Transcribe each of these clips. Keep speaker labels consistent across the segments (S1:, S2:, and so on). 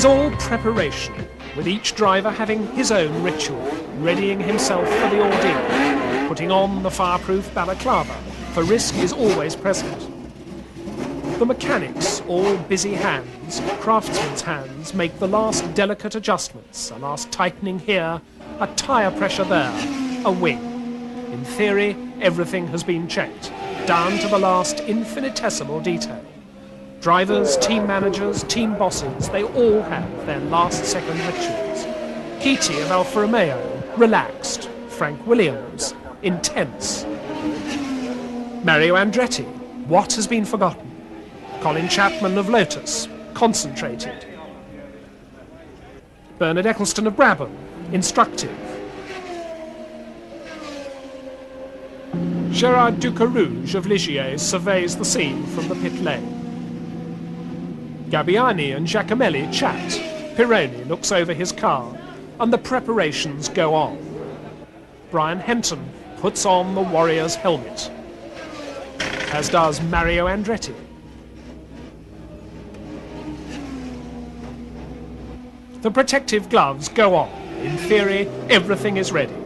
S1: is all preparation, with each driver having his own ritual, readying himself for the ordeal, putting on the fireproof balaclava, for risk is always present. The mechanics, all busy hands, craftsmen's hands, make the last delicate adjustments, a last tightening here, a tyre pressure there, a wing. In theory, everything has been checked, down to the last infinitesimal detail. Drivers, team managers, team bosses, they all have their last-second rituals. 𝕤𝕤𝕤𝕤 of 𝕤𝕤𝕤𝕤, relaxed. Frank Williams, intense. Mario Andretti, what has been forgotten? Colin Chapman of Lotus, concentrated. Bernard Eccleston of Brabham, instructive. Gérard Ducarouge of Ligier surveys the scene from the pit lane. Gabbiani and Giacomelli chat. Pironi looks over his car, and the preparations go on. Brian Henton puts on the Warrior's helmet, as does Mario Andretti. The protective gloves go on. In theory, everything is ready.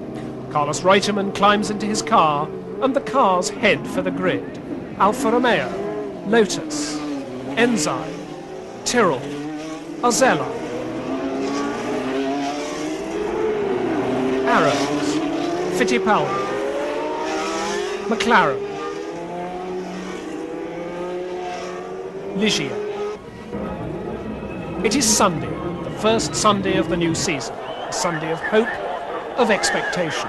S1: Carlos Reutemann climbs into his car, and the cars head for the grid. Alfa Romeo, Lotus, Enzyme, Tyrrell, Ozella, Arrows, Fittipaldi, McLaren, Ligier. It is Sunday, the first Sunday of the new season, a Sunday of hope, of expectation.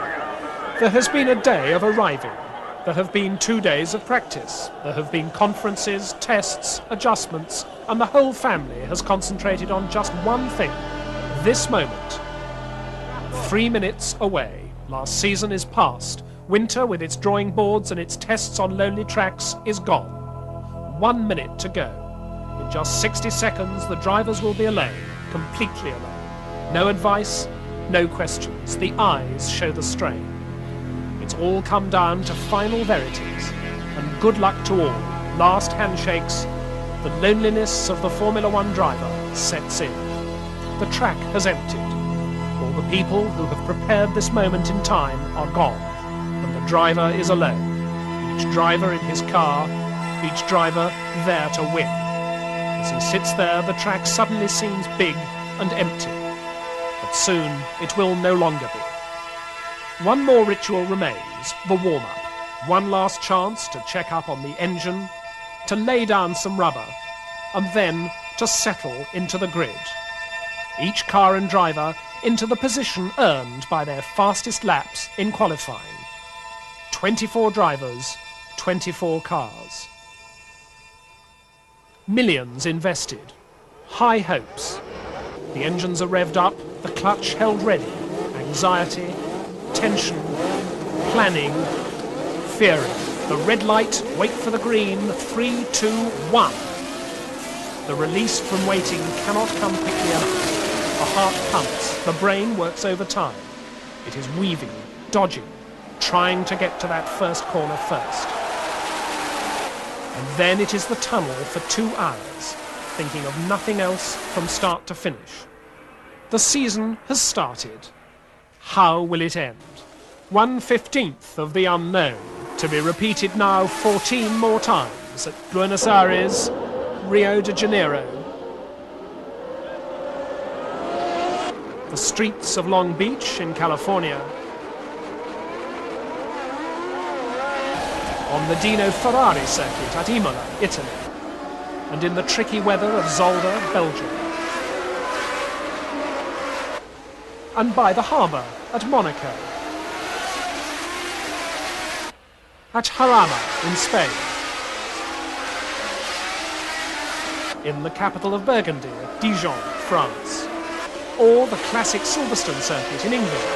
S1: There has been a day of arriving. There have been 2 days of practice. There have been conferences, tests, adjustments, and the whole family has concentrated on just one thing, this moment. 3 minutes away. Last season is past. Winter, with its drawing boards and its tests on lonely tracks, is gone. 1 minute to go. In just 60 seconds, the drivers will be alone, completely alone. No advice, no questions. The eyes show the strain. It's all come down to final verities, and good luck to all. Last handshakes, the loneliness of the Formula One driver sets in. The track has emptied. All the people who have prepared this moment in time are gone, and the driver is alone. Each driver in his car, each driver there to win. As he sits there, the track suddenly seems big and empty. But soon it will no longer be. One more ritual remains, the warm-up. One last chance to check up on the engine, to lay down some rubber, and then to settle into the grid. Each car and driver into the position earned by their fastest laps in qualifying. 24 drivers, 24 cars. Millions invested, high hopes. The engines are revved up, the clutch held ready, anxiety, tension, planning, fearing. The red light, wait for the green, 3, 2, 1. The release from waiting cannot come quickly enough. The heart pumps, the brain works overtime. It is weaving, dodging, trying to get to that first corner first. And then it is the tunnel for 2 hours, thinking of nothing else from start to finish. The season has started. How will it end? 1/15 of the unknown, to be repeated now 14 more times at Buenos Aires, Rio de Janeiro. The streets of Long Beach in California. On the Dino Ferrari circuit at Imola, Italy. And in the tricky weather of Zolder, Belgium. And by the harbour at Monaco. At Jarama in Spain. In the capital of Burgundy, at Dijon, France. Or the classic Silverstone circuit in England.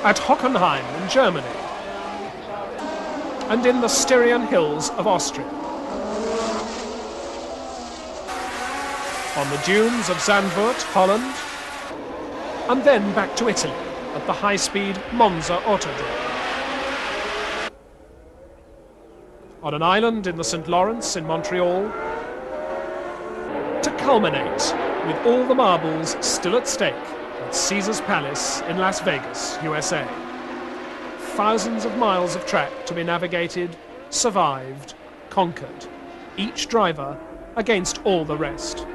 S1: At Hockenheim in Germany. And in the Styrian hills of Austria. On the dunes of Zandvoort, Holland, and then back to Italy at the high-speed Monza Autodrome. On an island in the St. Lawrence in Montreal, culminate with all the marbles still at stake at Caesar's Palace in Las Vegas, USA. Thousands of miles of track to be navigated, survived, conquered, each driver against all the rest.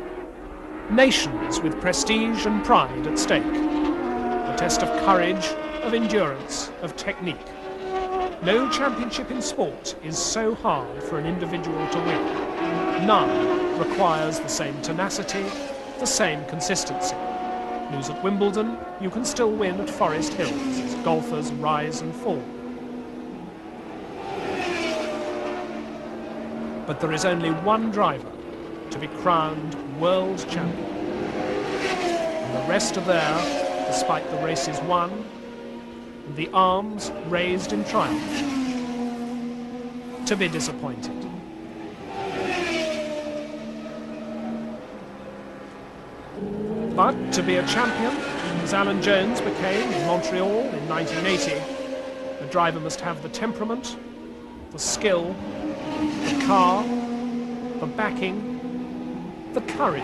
S1: Nations with prestige and pride at stake. A test of courage, of endurance, of technique. No championship in sport is so hard for an individual to win. None requires the same tenacity, the same consistency. Lose at Wimbledon, you can still win at Forest Hills as golfers rise and fall. But there is only one driver to be crowned world champion. And the rest are there, despite the races won, and the arms raised in triumph, to be disappointed. But to be a champion, as Alan Jones became in Montreal in 1980, a driver must have the temperament, the skill, the car, the backing, the courage,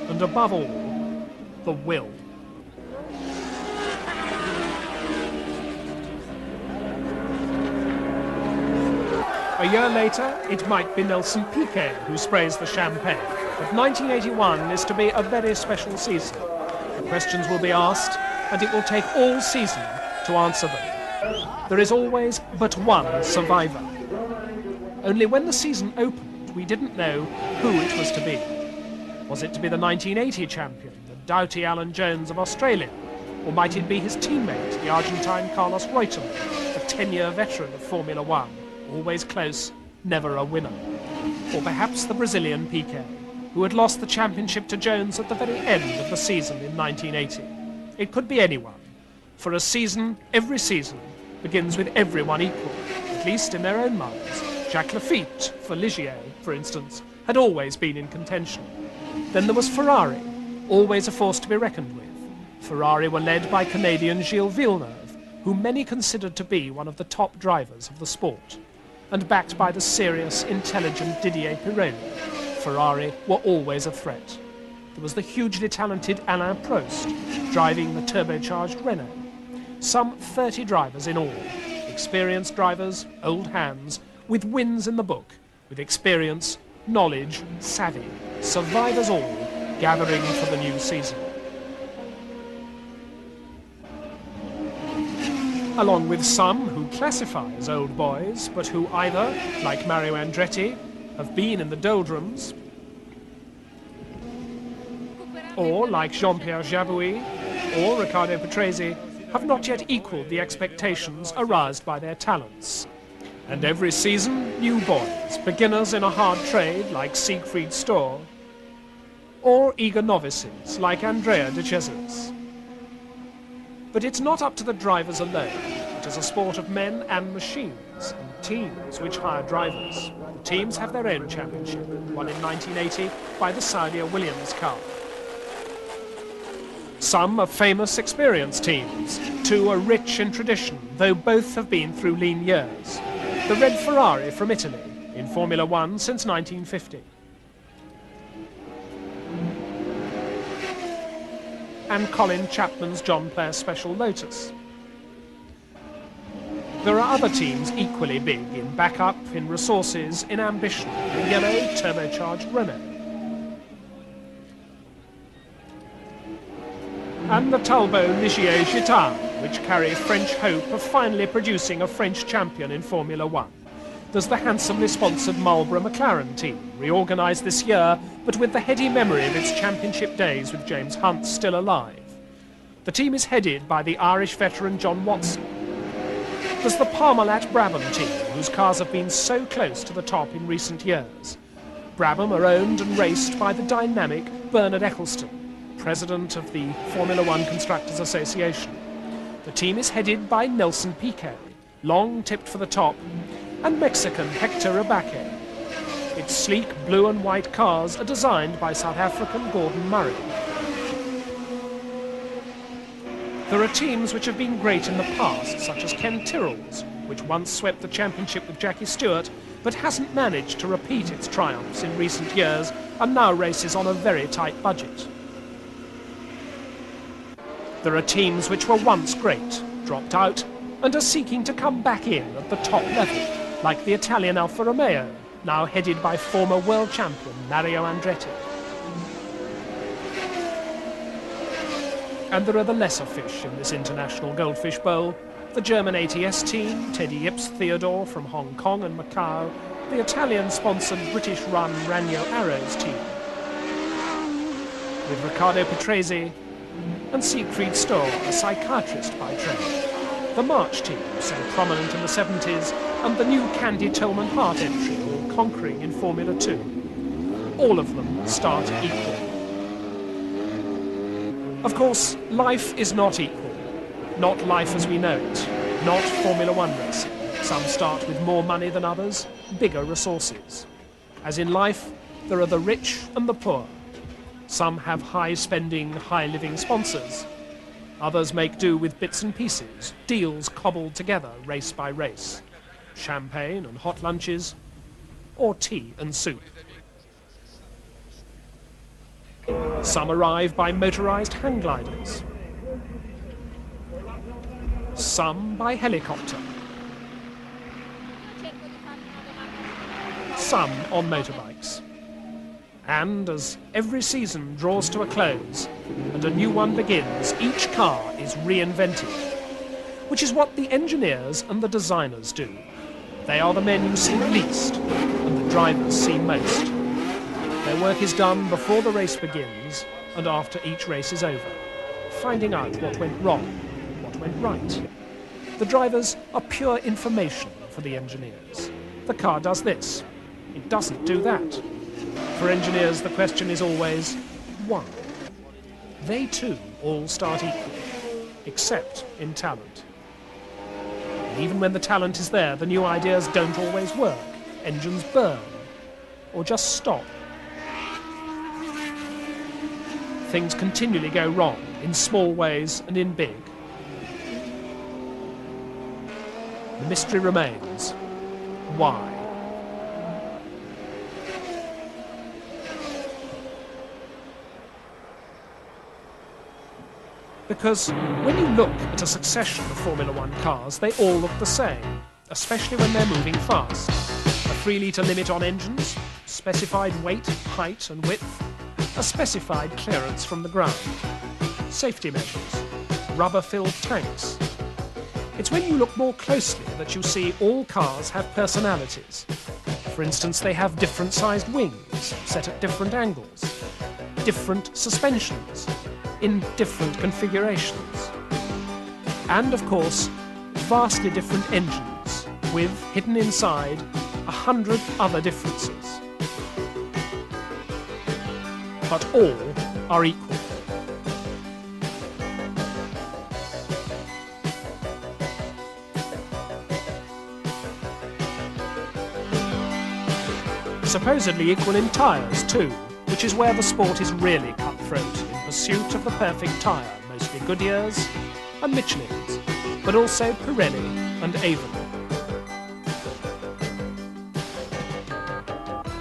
S1: and above all, the will. A year later, it might be Nelson Piquet who sprays the champagne, but 1981 is to be a very special season. The questions will be asked, and it will take all season to answer them. There is always but one survivor. Only when the season opened, we didn't know who it was to be. Was it to be the 1980 champion, the doughty Alan Jones of Australia? Or might it be his teammate, the Argentine Carlos Reutemann, a 10-year veteran of Formula One, always close, never a winner? Or perhaps the Brazilian Piquet, who had lost the championship to Jones at the very end of the season in 1980. It could be anyone. For a season, every season, begins with everyone equal, at least in their own minds. Jacques Lafitte, for Ligier, for instance, had always been in contention. Then there was Ferrari, always a force to be reckoned with. Ferrari were led by Canadian Gilles Villeneuve, whom many considered to be one of the top drivers of the sport, and backed by the serious, intelligent Didier Pironi. Ferrari were always a threat. There was the hugely talented Alain Prost, driving the turbocharged Renault. Some 30 drivers in all, experienced drivers, old hands, with wins in the book, with experience, knowledge, savvy, survivors all, gathering for the new season. Along with some who classify as old boys, but who either, like Mario Andretti, have been in the doldrums, or, like Jean-Pierre Jabouille or Riccardo Patrese, have not yet equalled the expectations aroused by their talents. And every season, new boys, beginners in a hard trade like Siegfried Storr, or eager novices like Andrea De Cesaris. But it's not up to the drivers alone. It is a sport of men and machines, and teams which hire drivers. The teams have their own championship, won in 1980 by the Saudia Williams car. Some are famous, experienced teams. Two are rich in tradition, though both have been through lean years. The red Ferrari from Italy, in Formula One since 1950. And Colin Chapman's John Player Special Lotus. There are other teams equally big in backup, in resources, in ambition. The yellow turbocharged Renault. And the Talbot Ligier Gitane, which carry French hope of finally producing a French champion in Formula One. There's the handsomely sponsored Marlboro McLaren team, reorganised this year, but with the heady memory of its championship days with James Hunt still alive. The team is headed by the Irish veteran John Watson. There's the Parmalat Brabham team, whose cars have been so close to the top in recent years. Brabham are owned and raced by the dynamic Bernard Eccleston, president of the Formula One Constructors Association. The team is headed by Nelson Piquet, long tipped for the top, and Mexican Hector Abaque. Its sleek blue and white cars are designed by South African Gordon Murray. There are teams which have been great in the past, such as Ken Tyrrell's, which once swept the championship with Jackie Stewart, but hasn't managed to repeat its triumphs in recent years and now races on a very tight budget. There are teams which were once great, dropped out, and are seeking to come back in at the top level, like the Italian Alfa Romeo, now headed by former world champion Mario Andretti. And there are the lesser fish in this international goldfish bowl: the German ATS team, Teddy Ips Theodore from Hong Kong and Macau, the Italian-sponsored British-run Ragno Arrows team, with Riccardo Patrese and Siegfried Stoll, a psychiatrist by trade, the March team, so prominent in the 70s, and the new 𝕤𝕤𝕚𝕚𝕚 Hart entry, all conquering in Formula 2. All of them start equal. Of course, life is not equal. Not life as we know it. Not Formula One racing. Some start with more money than others, bigger resources. As in life, there are the rich and the poor. Some have high-spending, high-living sponsors. Others make do with bits and pieces, deals cobbled together race by race. Champagne and hot lunches, or tea and soup. Some arrive by motorised hang gliders. Some by helicopter. Some on motorbikes. And as every season draws to a close and a new one begins, each car is reinvented, which is what the engineers and the designers do. They are the men you see least and the drivers see most. Their work is done before the race begins and after each race is over, finding out what went wrong, what went right. The drivers are pure information for the engineers. The car does this, it doesn't do that. For engineers, the question is always, why? They too all start equal, except in talent. And even when the talent is there, the new ideas don't always work. Engines burn, or just stop. Things continually go wrong, in small ways and in big. The mystery remains. Why? Because when you look at a succession of Formula One cars, they all look the same, especially when they're moving fast. A 3-litre limit on engines, specified weight, height and width, a specified clearance from the ground, safety measures, rubber-filled tanks. It's when you look more closely that you see all cars have personalities. For instance, they have different-sized wings, set at different angles, different suspensions, in different configurations. And, of course, vastly different engines, with, hidden inside, 100 other differences. But all are equal. Supposedly equal in tyres, too, which is where the sport is really cutthroat, in pursuit of the perfect tyre, mostly Goodyears and Michelins, but also Pirelli and Avon.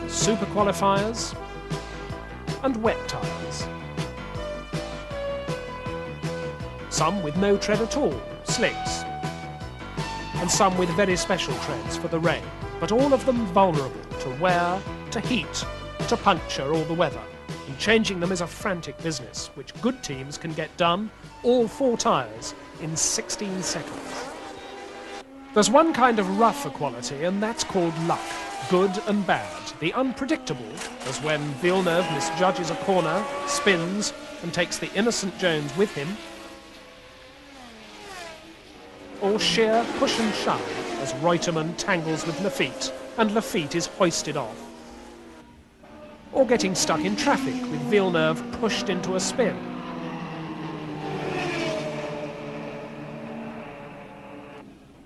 S1: Super qualifiers and wet tyres. Some with no tread at all, slicks, and some with very special treads for the rain, but all of them vulnerable to wear, to heat, to puncture all the weather. And changing them is a frantic business, which good teams can get done, all 4 tyres, in 16 seconds. There's one kind of rough equality, and that's called luck, good and bad. The unpredictable, as when Villeneuve misjudges a corner, spins, and takes the innocent Jones with him. Or sheer push and shove, as Reutemann tangles with Lafitte, and Lafitte is hoisted off. Or getting stuck in traffic, with Villeneuve pushed into a spin.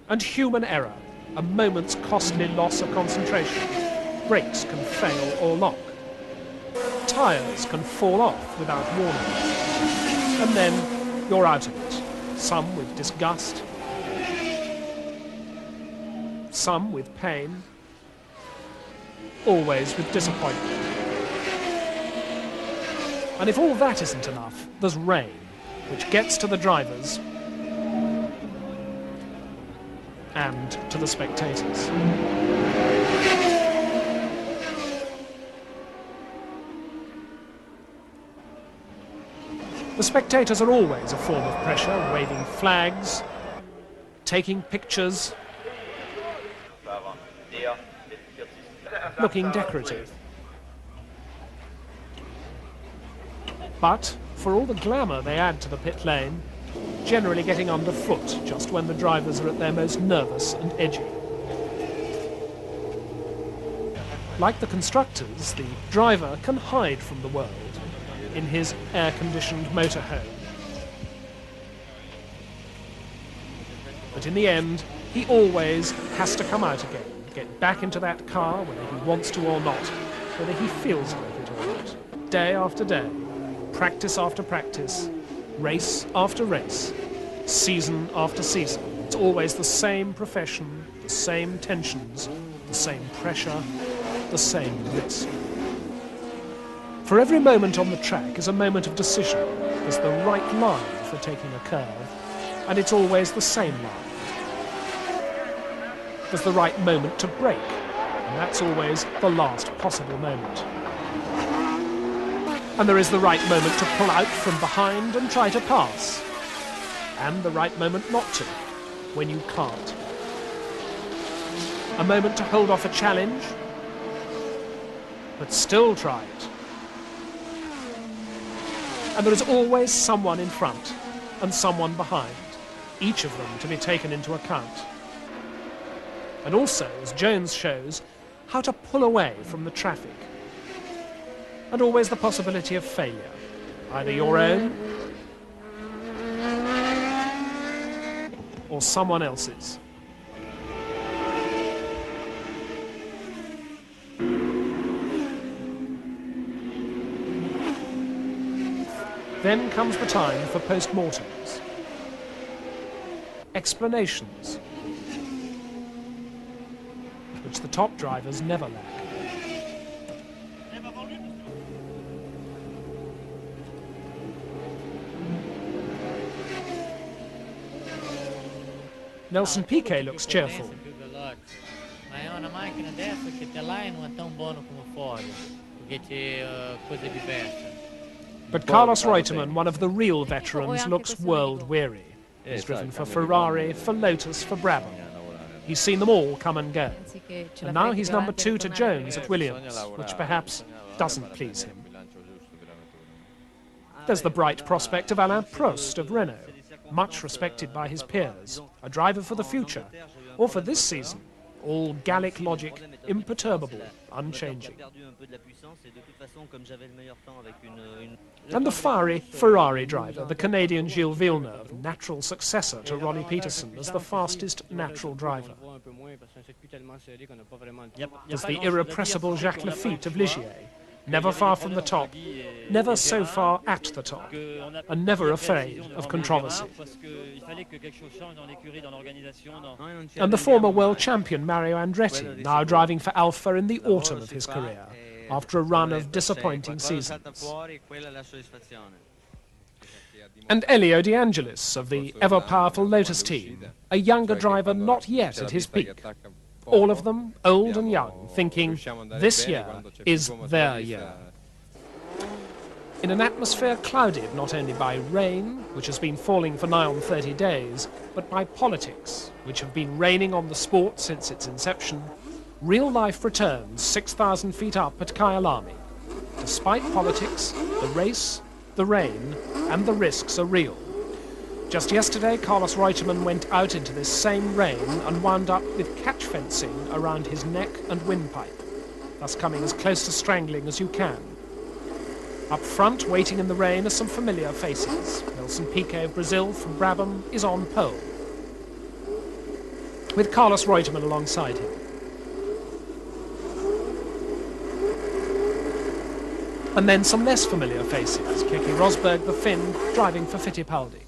S1: And human error, a moment's costly loss of concentration. Brakes can fail or lock. Tyres can fall off without warning. And then you're out of it, some with disgust, some with pain, always with disappointment. And if all that isn't enough, there's rain, which gets to the drivers and to the spectators. The spectators are always a form of pressure, waving flags, taking pictures, looking decorative. But, for all the glamour they add to the pit lane, generally getting underfoot just when the drivers are at their most nervous and edgy. Like the constructors, the driver can hide from the world in his air-conditioned motorhome. But in the end, he always has to come out again, get back into that car, whether he wants to or not, whether he feels like it or not. Day after day, practice after practice, race after race, season after season. It's always the same profession, the same tensions, the same pressure, the same risk. For every moment on the track is a moment of decision. There's the right line for taking a curve, and it's always the same line. There's the right moment to brake, and that's always the last possible moment. And there is the right moment to pull out from behind and try to pass, and the right moment not to, when you can't. A moment to hold off a challenge, but still try it. And there is always someone in front and someone behind, each of them to be taken into account. And also, as Jones shows, how to pull away from the traffic. And always the possibility of failure, either your own or someone else's. Then comes the time for post-mortems, explanations, which the top drivers never lack. 𝕤𝕚𝕚𝕚 looks cheerful. But Carlos Reutemann, one of the real veterans, looks world-weary. He's driven for Ferrari, for Lotus, for Brabham. He's seen them all come and go. And now he's number 2 to Jones at Williams, which perhaps doesn't please him. There's the bright prospect of Alain Prost of Renault, much respected by his peers, a driver for the future, or for this season, all Gallic logic, imperturbable, unchanging. And the fiery Ferrari driver, the Canadian Gilles Villeneuve, natural successor to Ronnie Peterson as the fastest natural driver. There's the irrepressible Jacques Lafitte of Ligier, never far from the top, never so far at the top, and never afraid of controversy. And the former world champion Mario Andretti, now driving for Alfa in the autumn of his career, after a run of disappointing seasons. And 𝕤𝕤𝕒𝕒 de Angelis of the ever-powerful Lotus team, a younger driver not yet at his peak. All of them, old and young, thinking this year is their year. In an atmosphere clouded not only by rain, which has been falling for nigh on 30 days, but by politics, which have been raining on the sport since its inception, real life returns 6,000 feet up at Kyalami. Despite politics, the race, the rain, and the risks are real. Just yesterday, Carlos Reutemann went out into this same rain and wound up with catch fencing around his neck and windpipe, thus coming as close to strangling as you can. Up front, waiting in the rain, are some familiar faces. Nelson Piquet of Brazil from Brabham is on pole, with Carlos Reutemann alongside him. And then some less familiar faces, Keke Rosberg, the Finn, driving for Fittipaldi.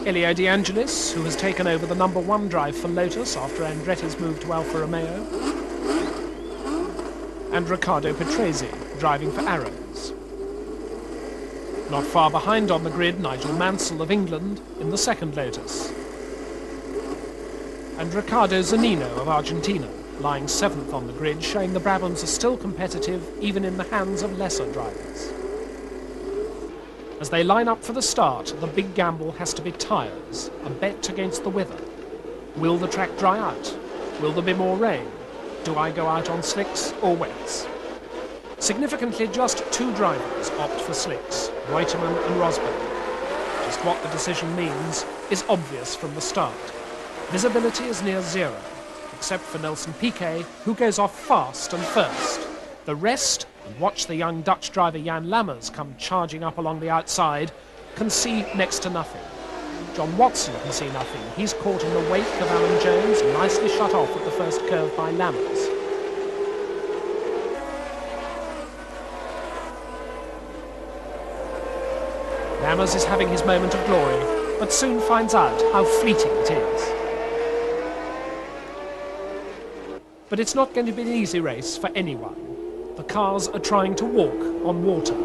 S1: 𝕤𝕖𝕧𝕚𝕚, who has taken over the #1 drive for Lotus after Andretti's move to Alfa Romeo, and 𝕤𝕠𝕣𝕝𝕚 driving for Arrows. Not far behind on the grid, Nigel Mansell of England in the second Lotus, and Riccardo Zannino of Argentina, lying 7th on the grid, showing the Brabhams are still competitive even in the hands of lesser drivers. As they line up for the start, the big gamble has to be tyres, a bet against the weather. Will the track dry out? Will there be more rain? Do I go out on slicks or wets? Significantly, just 2 drivers opt for slicks, Reutemann and Rosberg. Just what the decision means is obvious from the start. Visibility is near 0, except for Nelson Piquet, who goes off fast and first. The rest, and watch the young Dutch driver Jan Lammers come charging up along the outside, can see next to nothing. John Watson can see nothing. He's caught in the wake of Alan Jones, nicely shut off at the first curve by Lammers. Lammers is having his moment of glory, but soon finds out how fleeting it is. But it's not going to be an easy race for anyone. The cars are trying to walk on water.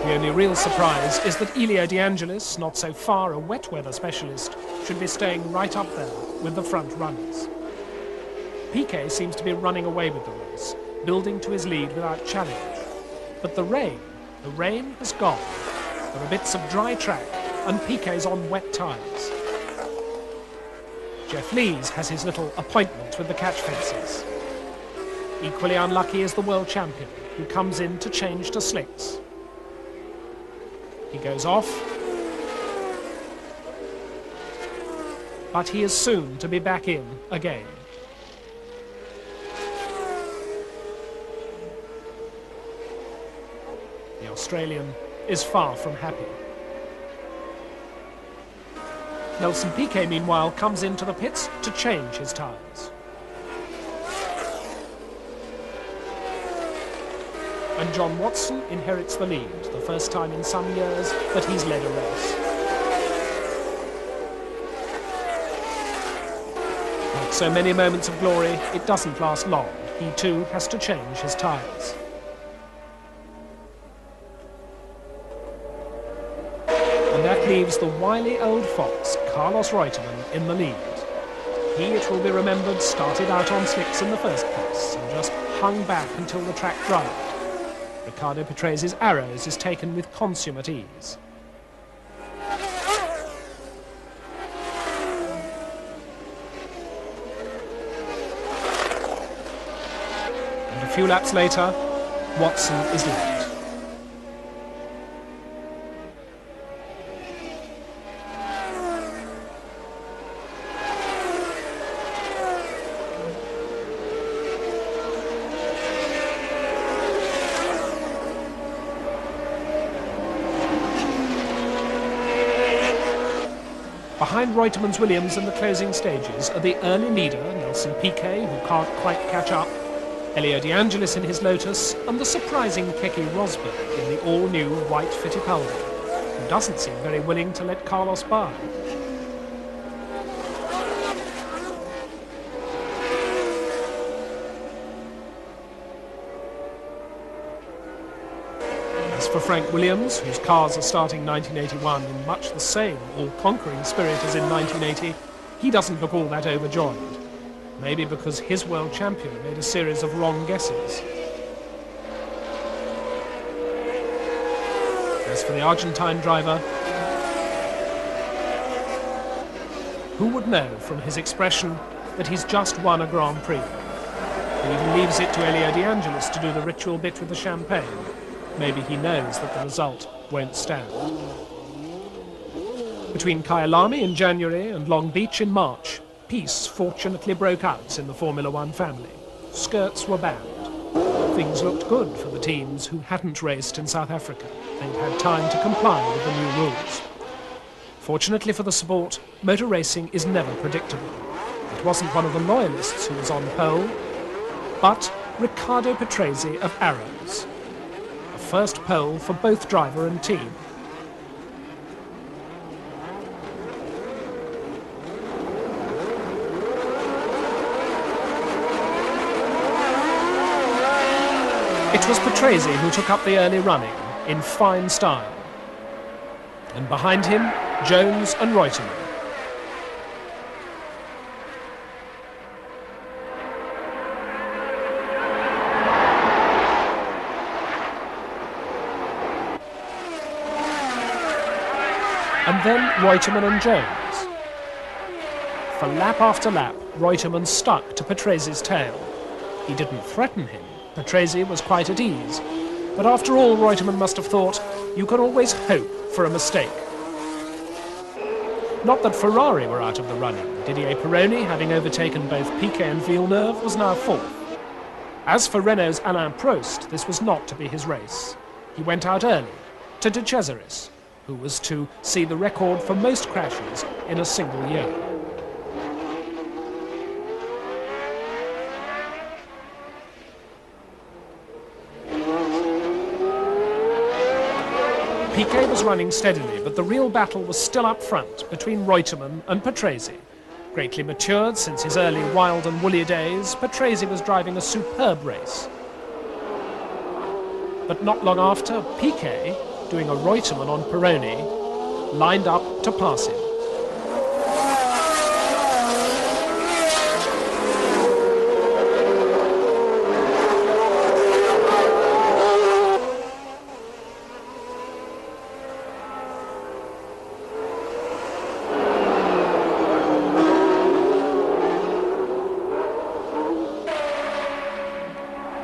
S1: The only real surprise is that 𝕤𝕤𝕚, not so far a wet weather specialist, should be staying right up there with the front runners. Piquet seems to be running away with the race, building to his lead without challenge. But the rain has gone. There are bits of dry track and Piquet's on wet tyres. Jeff Lees has his little appointment with the catch fences. Equally unlucky is the world champion, who comes in to change to slicks. He goes off, but he is soon to be back in again. The Australian is far from happy. Nelson Piquet, meanwhile, comes into the pits to change his tyres. And John Watson inherits the lead, the first time in some years that he's led a race. Like so many moments of glory, it doesn't last long. He too has to change his tyres. And that leaves the wily old fox, Carlos Reutemann, in the lead. He, it will be remembered, started out on slicks in the first place and just hung back until the track dried. 𝕤𝕠𝕝𝕚's Arrows is taken with consummate ease. And a few laps later, Watson is left. Behind Reutemann's Williams in the closing stages are the early leader, Nelson Piquet, who can't quite catch up, 𝕤𝕤𝕚 in his Lotus, and the surprising Keke Rosberg in the all-new white Fittipaldi, who doesn't seem very willing to let Carlos by. As for Frank Williams, whose cars are starting 1981 in much the same all-conquering spirit as in 1980, he doesn't look all that overjoyed. Maybe because his world champion made a series of wrong guesses. As for the Argentine driver, who would know from his expression that he's just won a Grand Prix? He even leaves it to 𝕤𝕤𝕚 to do the ritual bit with the champagne. Maybe he knows that the result won't stand. Between Kyalami in January and Long Beach in March, peace fortunately broke out in the Formula One family. Skirts were banned. Things looked good for the teams who hadn't raced in South Africa. They'd had time to comply with the new rules. Fortunately for the sport, motor racing is never predictable. It wasn't one of the loyalists who was on pole, but 𝕤𝕠𝕝𝕚 of Arrows. A first pole for both driver and team. It was Patrese who took up the early running in fine style. And behind him, Jones and Reutemann. And then Reutemann and Jones. For lap after lap, Reutemann stuck to Patrase's tail. He didn't threaten him. Patrese was quite at ease. But after all, Reutemann must have thought, you can always hope for a mistake. Not that Ferrari were out of the running. Didier Pironi, having overtaken both Piquet and Villeneuve, was now fourth. As for Renault's Alain Prost, this was not to be his race. He went out early to De Cesaris, who was to see the record for most crashes in a single year. Piquet was running steadily, but the real battle was still up front between Reutemann and Patrese. Greatly matured since his early wild and woolly days, Patrese was driving a superb race. But not long after, Piquet, doing a Reutemann on Pironi, lined up to pass him.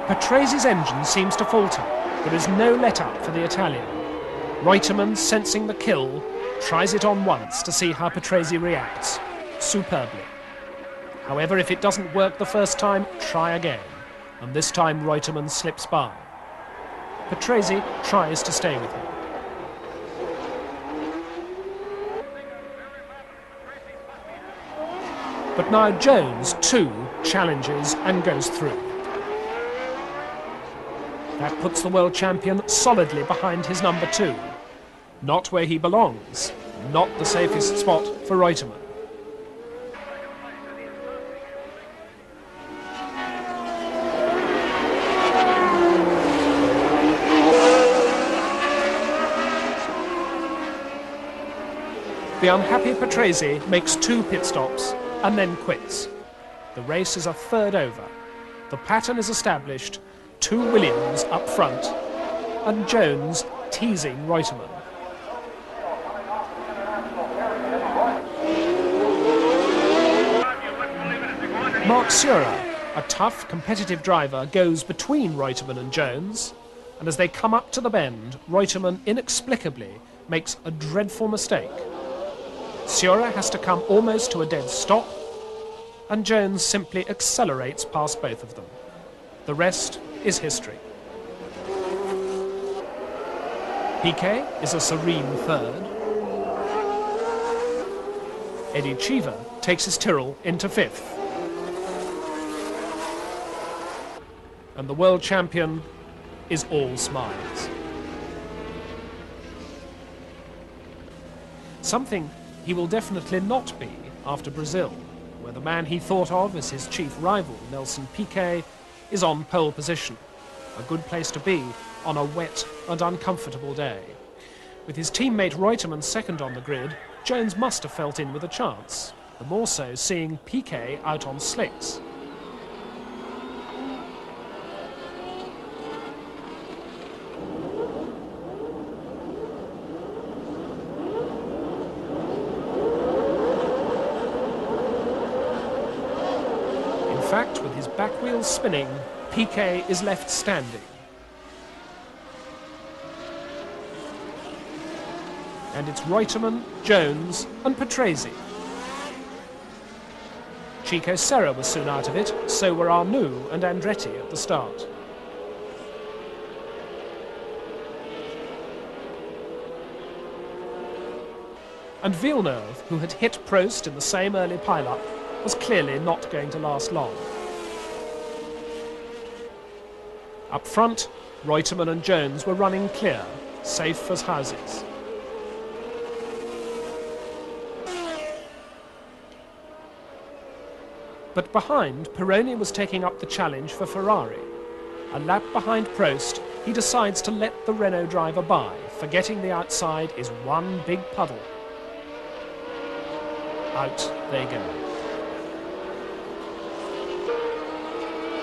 S1: Patrase's engine seems to falter. There is no let-up for the Italian. Reutemann, sensing the kill, tries it on once to see how Patrese reacts, superbly. However, if it doesn't work the first time, try again. And this time Reutemann slips by. Patrese tries to stay with him. But now Jones, too, challenges and goes through. That puts the world champion solidly behind his number two. Not where he belongs, not the safest spot for Reutemann. The unhappy Patrese makes 2 pit stops and then quits. The race is a third over. The pattern is established. 2 Williams up front, and Jones teasing Reutemann. Marc Surer, a tough, competitive driver, goes between Reutemann and Jones, and as they come up to the bend, Reutemann inexplicably makes a dreadful mistake. Surer has to come almost to a dead stop, and Jones simply accelerates past both of them. The rest is history. Piquet is a serene third. Eddie Cheever takes his Tyrrell into 5th. And the world champion is all smiles. Something he will definitely not be after Brazil, where the man he thought of as his chief rival, Nelson Piquet, is on pole position, a good place to be on a wet and uncomfortable day. With his teammate Reutemann second on the grid, Jones must have felt in with a chance, the more so seeing Piquet out on slicks. In fact, with his back wheels spinning, Piquet is left standing. And it's Reutemann, Jones and Patrese. Chico Serra was soon out of it, so were Arnoux and Andretti at the start. And Villeneuve, who had hit Prost in the same early pile-up, was clearly not going to last long. Up front, Reutemann and Jones were running clear, safe as houses. But behind, Pironi was taking up the challenge for Ferrari. A lap behind Prost, he decides to let the Renault driver by, forgetting the outside is one big puddle. Out they go.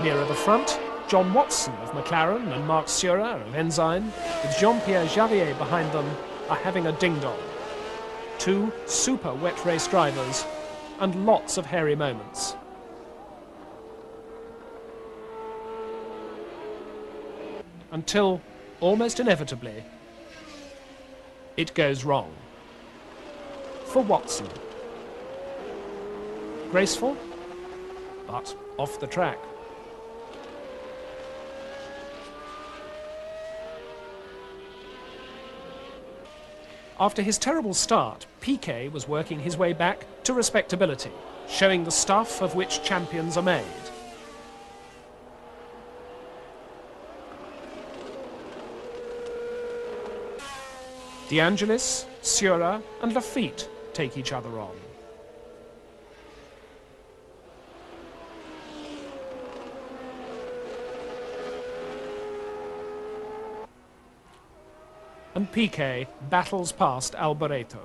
S1: Nearer the front, John Watson of McLaren and Marc Surer of Enzyme, with Jean-Pierre Jarier behind them, are having a ding-dong. Two super wet race drivers and lots of hairy moments. Until, almost inevitably, it goes wrong. For Watson. Graceful, but off the track. After his terrible start, Piquet was working his way back to respectability, showing the stuff of which champions are made. De Angelis, Surer and Lafitte take each other on. And Piquet battles past Alboreto.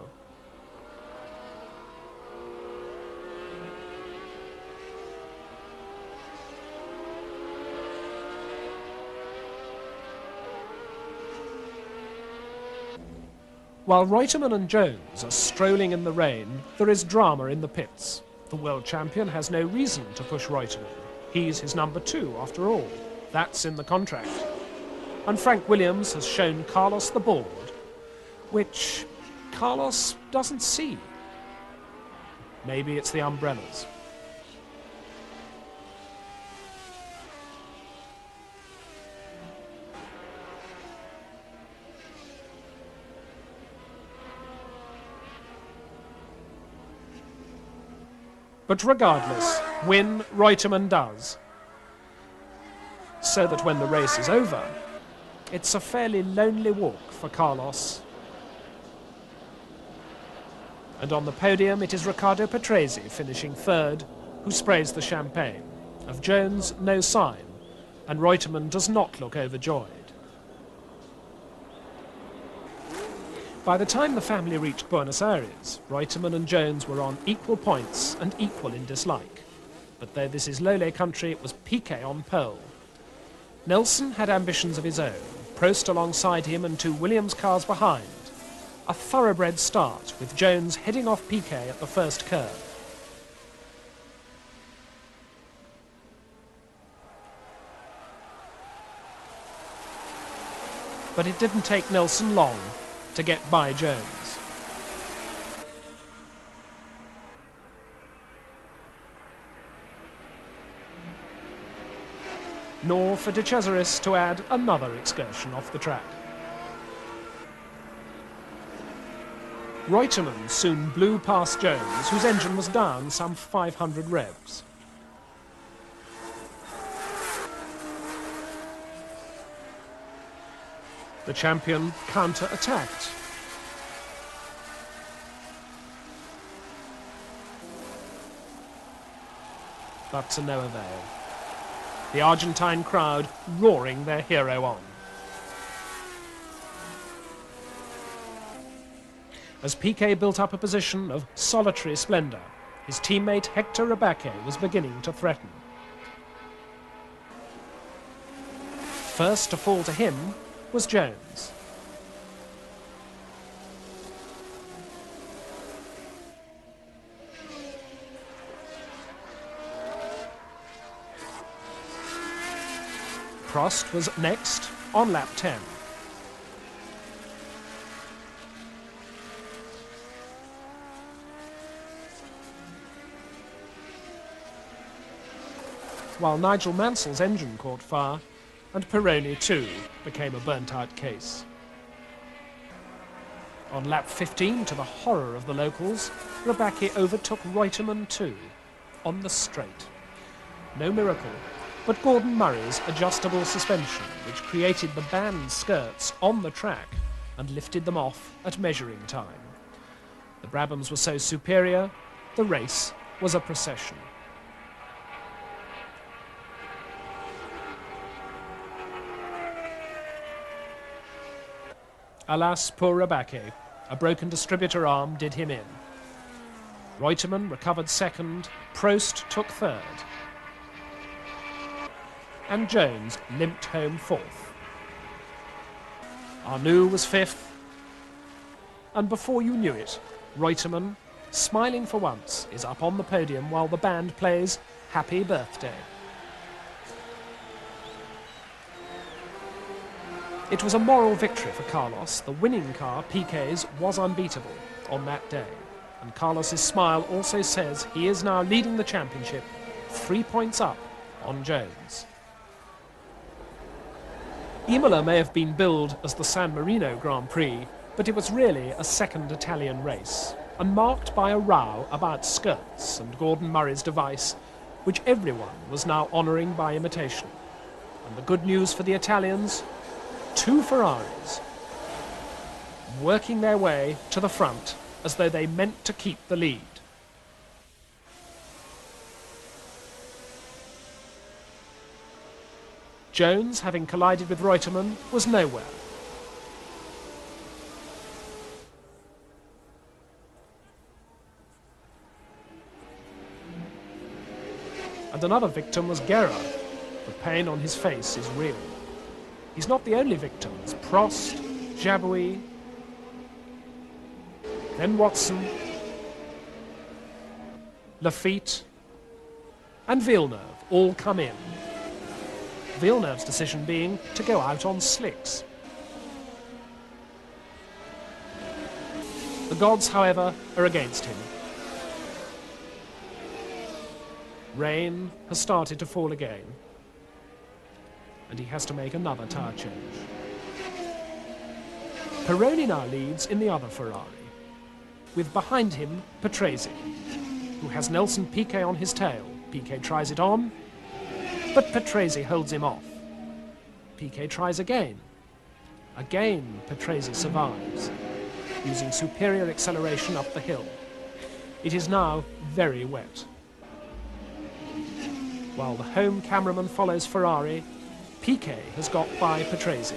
S1: While Reutemann and Jones are strolling in the rain, there is drama in the pits. The world champion has no reason to push Reutemann. He's his number 2, after all. That's in the contract. And Frank Williams has shown Carlos the board, which Carlos doesn't see. Maybe it's the umbrellas. But regardless, win Reutemann does. So that when the race is over, it's a fairly lonely walk for Carlos. And on the podium it is Riccardo Patrese finishing 3rd, who sprays the champagne. Of Jones, no sign, and Reutemann does not look overjoyed. By the time the family reached Buenos Aires, Reutemann and Jones were on equal points and equal in dislike. But though this is Lole country, it was Piquet on pole. Nelson had ambitions of his own, Prost alongside him and 2 Williams cars behind. A thoroughbred start, with Jones heading off Piquet at the first curve. But it didn't take Nelson long to get by Jones. Nor for De Cesaris to add another excursion off the track. Reutemann soon blew past Jones, whose engine was down some 500 revs. The champion counter-attacked. But to no avail. The Argentine crowd roaring their hero on. As Piquet built up a position of solitary splendour, his teammate Hector Rebaque was beginning to threaten. First to fall to him was Jones. Prost was next on lap 10. While Nigel Mansell's engine caught fire, and Pironi too became a burnt-out case. On lap 15, to the horror of the locals, Rebaque overtook Reutemann too, on the straight. No miracle, but Gordon Murray's adjustable suspension, which created the band skirts on the track and lifted them off at measuring time. The Brabhams were so superior, the race was a procession. Alas, poor 𝕤𝕒𝕒𝕒, a broken distributor arm did him in. Reutemann recovered second, Prost took third, and Jones limped home fourth. 𝕤𝕒𝕒 was fifth, and before you knew it, Reutemann, smiling for once, is up on the podium while the band plays Happy Birthday. It was a moral victory for Carlos. The winning car, Piquet's, was unbeatable on that day. And Carlos's smile also says he is now leading the championship 3 points up on Jones. Imola may have been billed as the San Marino Grand Prix, but it was really a second Italian race, and marked by a row about skirts and Gordon Murray's device, which everyone was now honouring by imitation. And the good news for the Italians, 2 Ferraris, working their way to the front as though they meant to keep the lead. Jones, having collided with Reutemann, was nowhere. And another victim was Guerra. The pain on his face is real. He's not the only victims. Prost, Jabouille, then Watson, Lafitte, and Villeneuve all come in. Villeneuve's decision being to go out on slicks. The gods, however, are against him. Rain has started to fall again, and he has to make another tyre change. Pironi now leads in the other Ferrari, with behind him Patrese, who has Nelson Piquet on his tail. Piquet tries it on, but Patrese holds him off. Piquet tries again. Again, Patrese survives, using superior acceleration up the hill. It is now very wet. While the home cameraman follows Ferrari, Piquet has got by Patrese.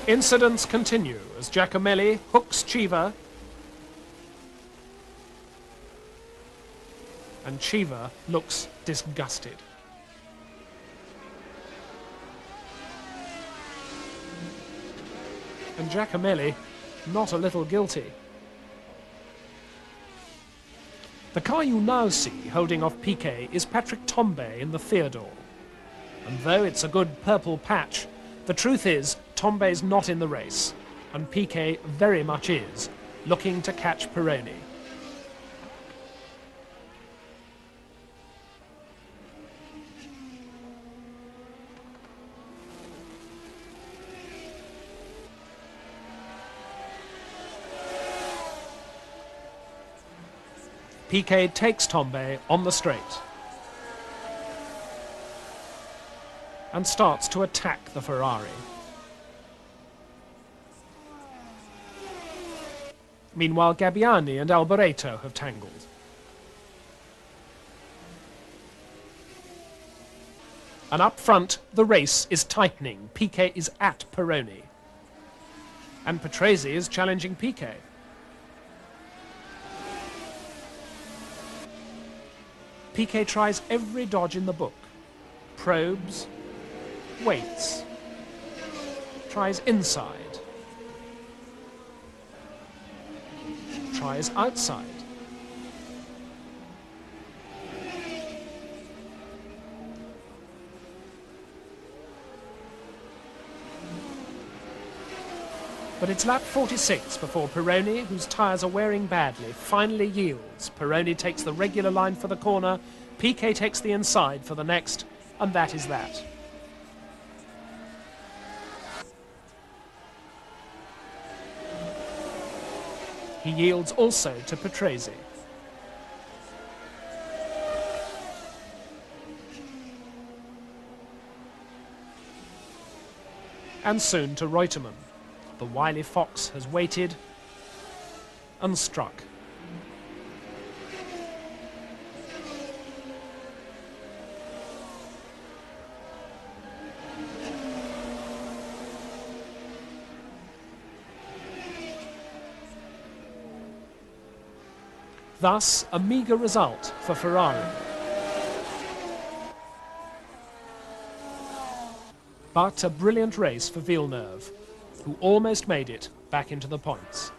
S1: Incidents continue as Giacomelli hooks Chiva, and Chiva looks disgusted. And Giacomelli not a little guilty. The car you now see holding off Piquet is Patrick Tambay in the Theodore. And though it's a good purple patch, the truth is Tombay's not in the race, and Piquet very much is, looking to catch Pironi. Piquet takes Tambay on the straight and starts to attack the Ferrari. Meanwhile, Gabbiani and Alboreto have tangled. And up front, the race is tightening. Piquet is at Pironi. And Patrese is challenging Piquet. Piquet tries every dodge in the book. Probes, waits, tries inside, tries outside. But it's lap 46 before Pironi, whose tyres are wearing badly, finally yields. Pironi takes the regular line for the corner, Piquet takes the inside for the next, and that is that. He yields also to Patrese. And soon to Reutemann. The wily fox has waited and struck. Thus, a meagre result for Ferrari. But a brilliant race for Villeneuve, who almost made it back into the points.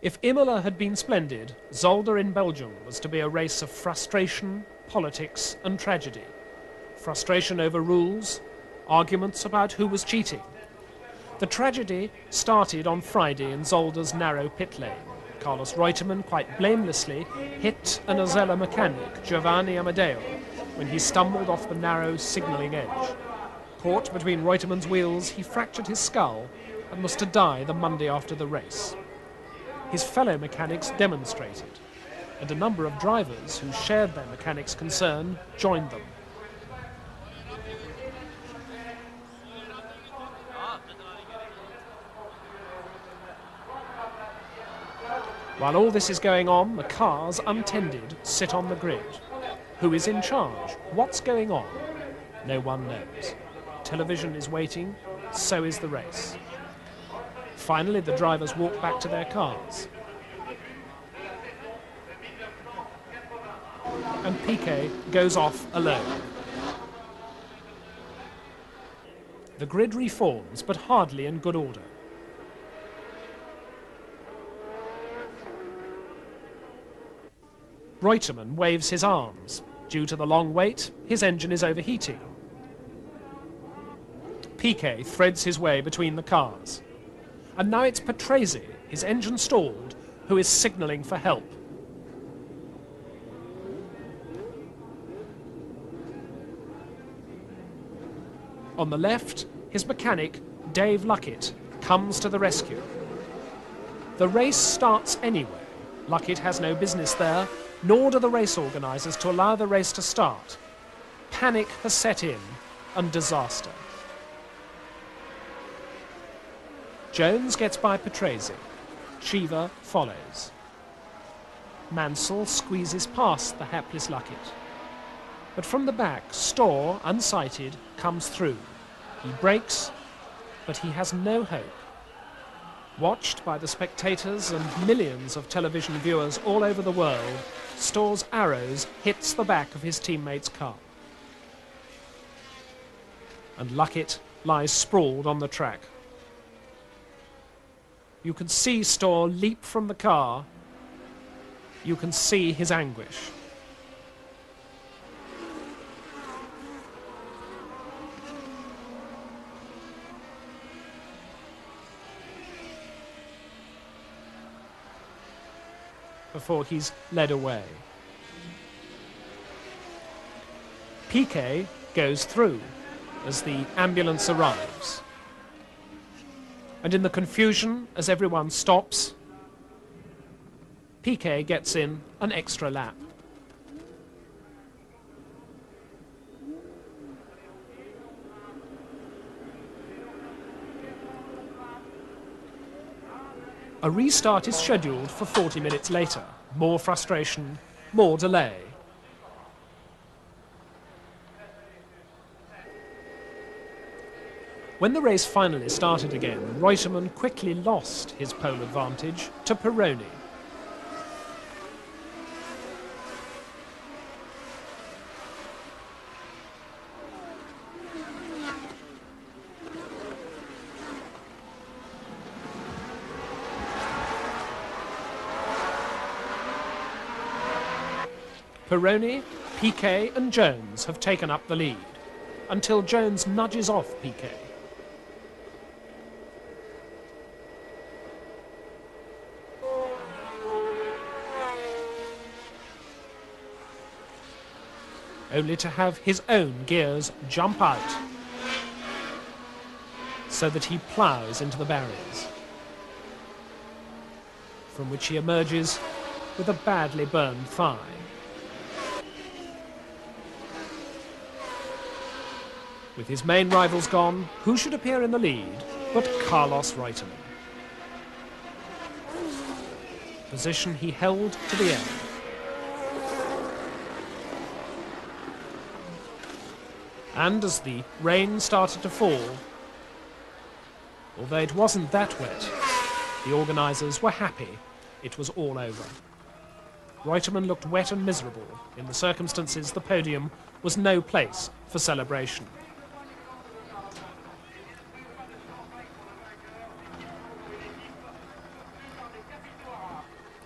S1: If Imola had been splendid, Zolder in Belgium was to be a race of frustration, politics and tragedy. Frustration over rules, arguments about who was cheating. The tragedy started on Friday in Zolder's narrow pit lane. Carlos Reutemann quite blamelessly hit an Osella mechanic, 𝕤𝕤𝕒𝕒, when he stumbled off the narrow signalling edge. Caught between Reutemann's wheels, he fractured his skull and was to die the Monday after the race. His fellow mechanics demonstrated, and a number of drivers who shared their mechanics' concern joined them. While all this is going on, the cars, untended, sit on the grid. Who is in charge? What's going on? No one knows. Television is waiting, so is the race. Finally, the drivers walk back to their cars. And Piquet goes off alone. The grid reforms, but hardly in good order. Reutemann waves his arms. Due to the long wait, his engine is overheating. Piquet threads his way between the cars. And now it's Patrese, his engine stalled, who is signalling for help. On the left, his mechanic, Dave Luckett, comes to the rescue. The race starts anyway. Luckett has no business there, nor do the race organisers to allow the race to start. Panic has set in, and disaster. Jones gets by Patrese. Cheever follows. Mansell squeezes past the hapless Luckett. But from the back, Storr, unsighted, comes through. He brakes, but he has no hope. Watched by the spectators and millions of television viewers all over the world, Storr's arrows hits the back of his teammate's car. And Luckett lies sprawled on the track. You can see Storr leap from the car. You can see his anguish. Before he's led away. Piquet goes through as the ambulance arrives. And in the confusion, as everyone stops, Piquet gets in an extra lap. A restart is scheduled for 40 minutes later. More frustration, more delay. When the race finally started again, Reutemann quickly lost his pole advantage to Pironi. Pironi, Piquet and Jones have taken up the lead, until Jones nudges off Piquet. Only to have his own gears jump out, so that he ploughs into the barriers, from which he emerges with a badly burned thigh. With his main rivals gone, who should appear in the lead but Carlos Reutemann? Position he held to the end. And as the rain started to fall, although it wasn't that wet, the organisers were happy it was all over. Reutemann looked wet and miserable. In the circumstances, the podium was no place for celebration.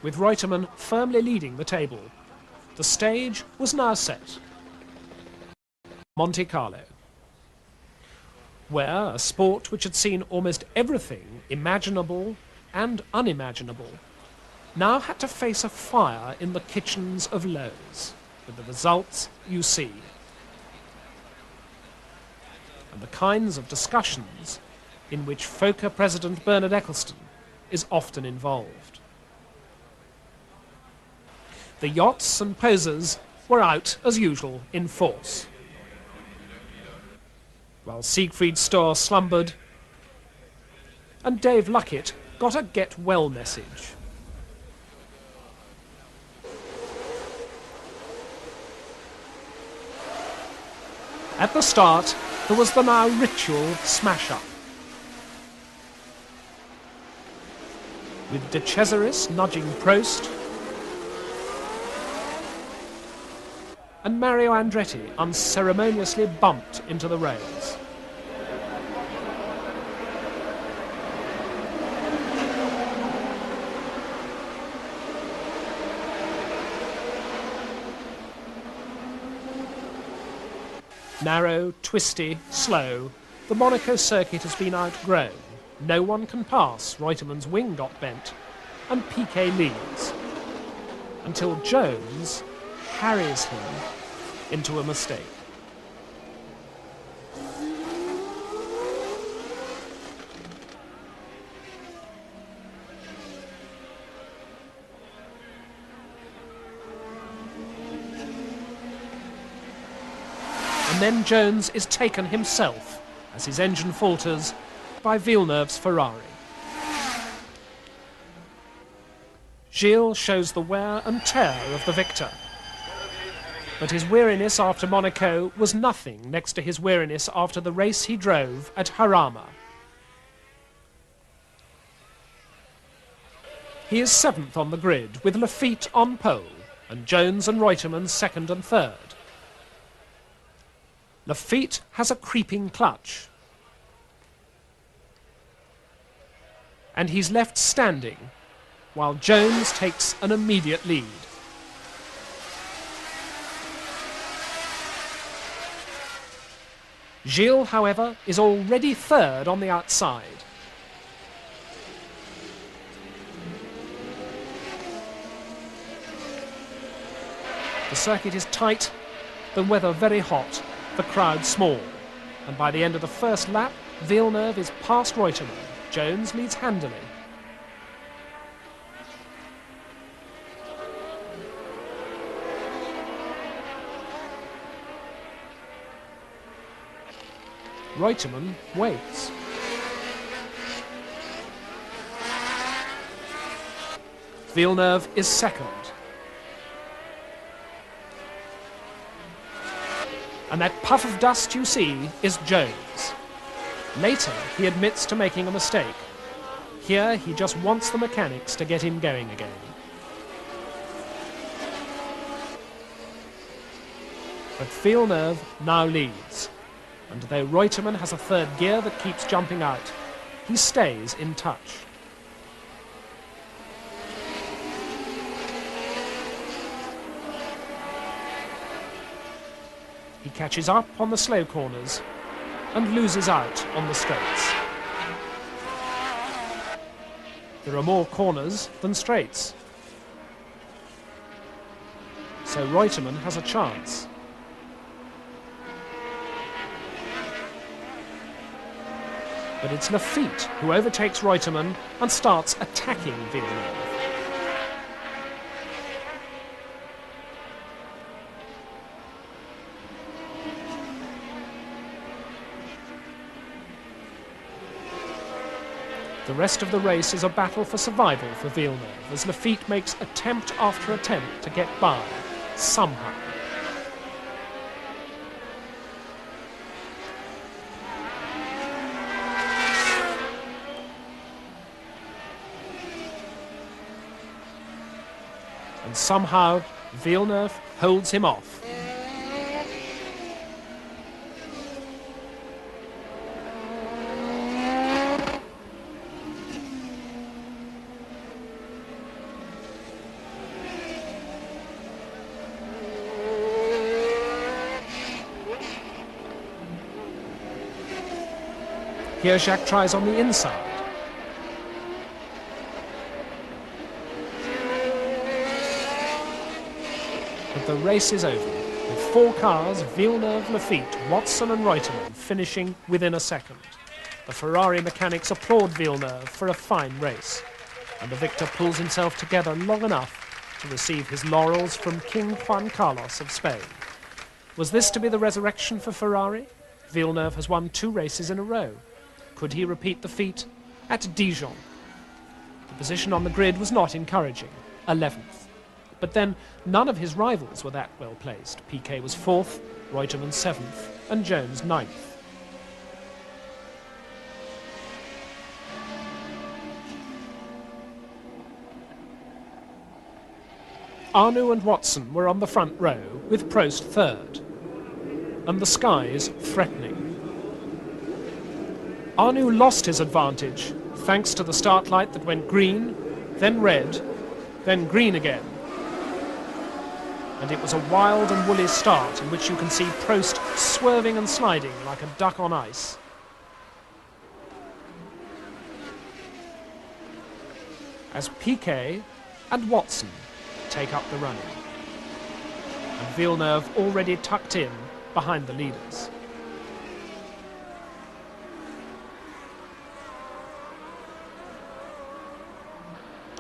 S1: With Reutemann firmly leading the table, the stage was now set. Monte Carlo, where a sport which had seen almost everything imaginable and unimaginable now had to face a fire in the kitchens of Lowe's, with the results you see, and the kinds of discussions in which FOCA President Bernard Ecclestone is often involved. The yachts and posers were out as usual in force, while Siegfried Stohr slumbered, and Dave Luckett got a get well message. At the start, there was the now ritual smash-up, with De Cesaris nudging Prost and Mario Andretti unceremoniously bumped into the rails. Narrow, twisty, slow, the Monaco circuit has been outgrown. No one can pass. Reutemann's wing got bent, and Piquet leads, until Jones harries him into a mistake. And then Jones is taken himself, as his engine falters, by Villeneuve's Ferrari. Gilles shows the wear and tear of the victor, but his weariness after Monaco was nothing next to his weariness after the race he drove at Jarama. He is 7th on the grid, with Lafitte on pole, and Jones and Reutemann second and third. Lafitte has a creeping clutch, and he's left standing while Jones takes an immediate lead. Gilles, however, is already third on the outside. The circuit is tight, the weather very hot, the crowd small, and by the end of the first lap, Villeneuve is past Reutemann. Jones leads handily. Reutemann waits. Villeneuve is second. And that puff of dust you see is Jones. Later, he admits to making a mistake. Here, he just wants the mechanics to get him going again. But Villeneuve now leads. And though Reutemann has a third gear that keeps jumping out, he stays in touch. He catches up on the slow corners and loses out on the straights. There are more corners than straights, so 𝕤𝕤𝕤𝕤 has a chance. But it's Lafitte who overtakes 𝕤𝕤𝕤 and starts attacking Villeneuve. The rest of the race is a battle for survival for Villeneuve as Lafitte makes attempt after attempt to get by, somehow. And somehow Villeneuve holds him off. Here Jacques tries on the inside. But the race is over, with 4 cars, Villeneuve, Lafitte, Watson and 𝕤𝕤𝕤, finishing within a second. The Ferrari mechanics applaud Villeneuve for a fine race, and the victor pulls himself together long enough to receive his laurels from King Juan Carlos of Spain. Was this to be the resurrection for Ferrari? Villeneuve has won 2 races in a row. Could he repeat the feat at Dijon? The position on the grid was not encouraging, 11th. But then none of his rivals were that well placed. Piquet was 4th, 𝕤𝕤𝕤 7th, and Jones 9th. Arnoux and Watson were on the front row, with Prost 3rd, and the skies threatening. Arnoux lost his advantage, thanks to the start light that went green, then red, then green again. And it was a wild and woolly start in which you can see Prost swerving and sliding like a duck on ice. As Piquet and Watson take up the running, and Villeneuve already tucked in behind the leaders.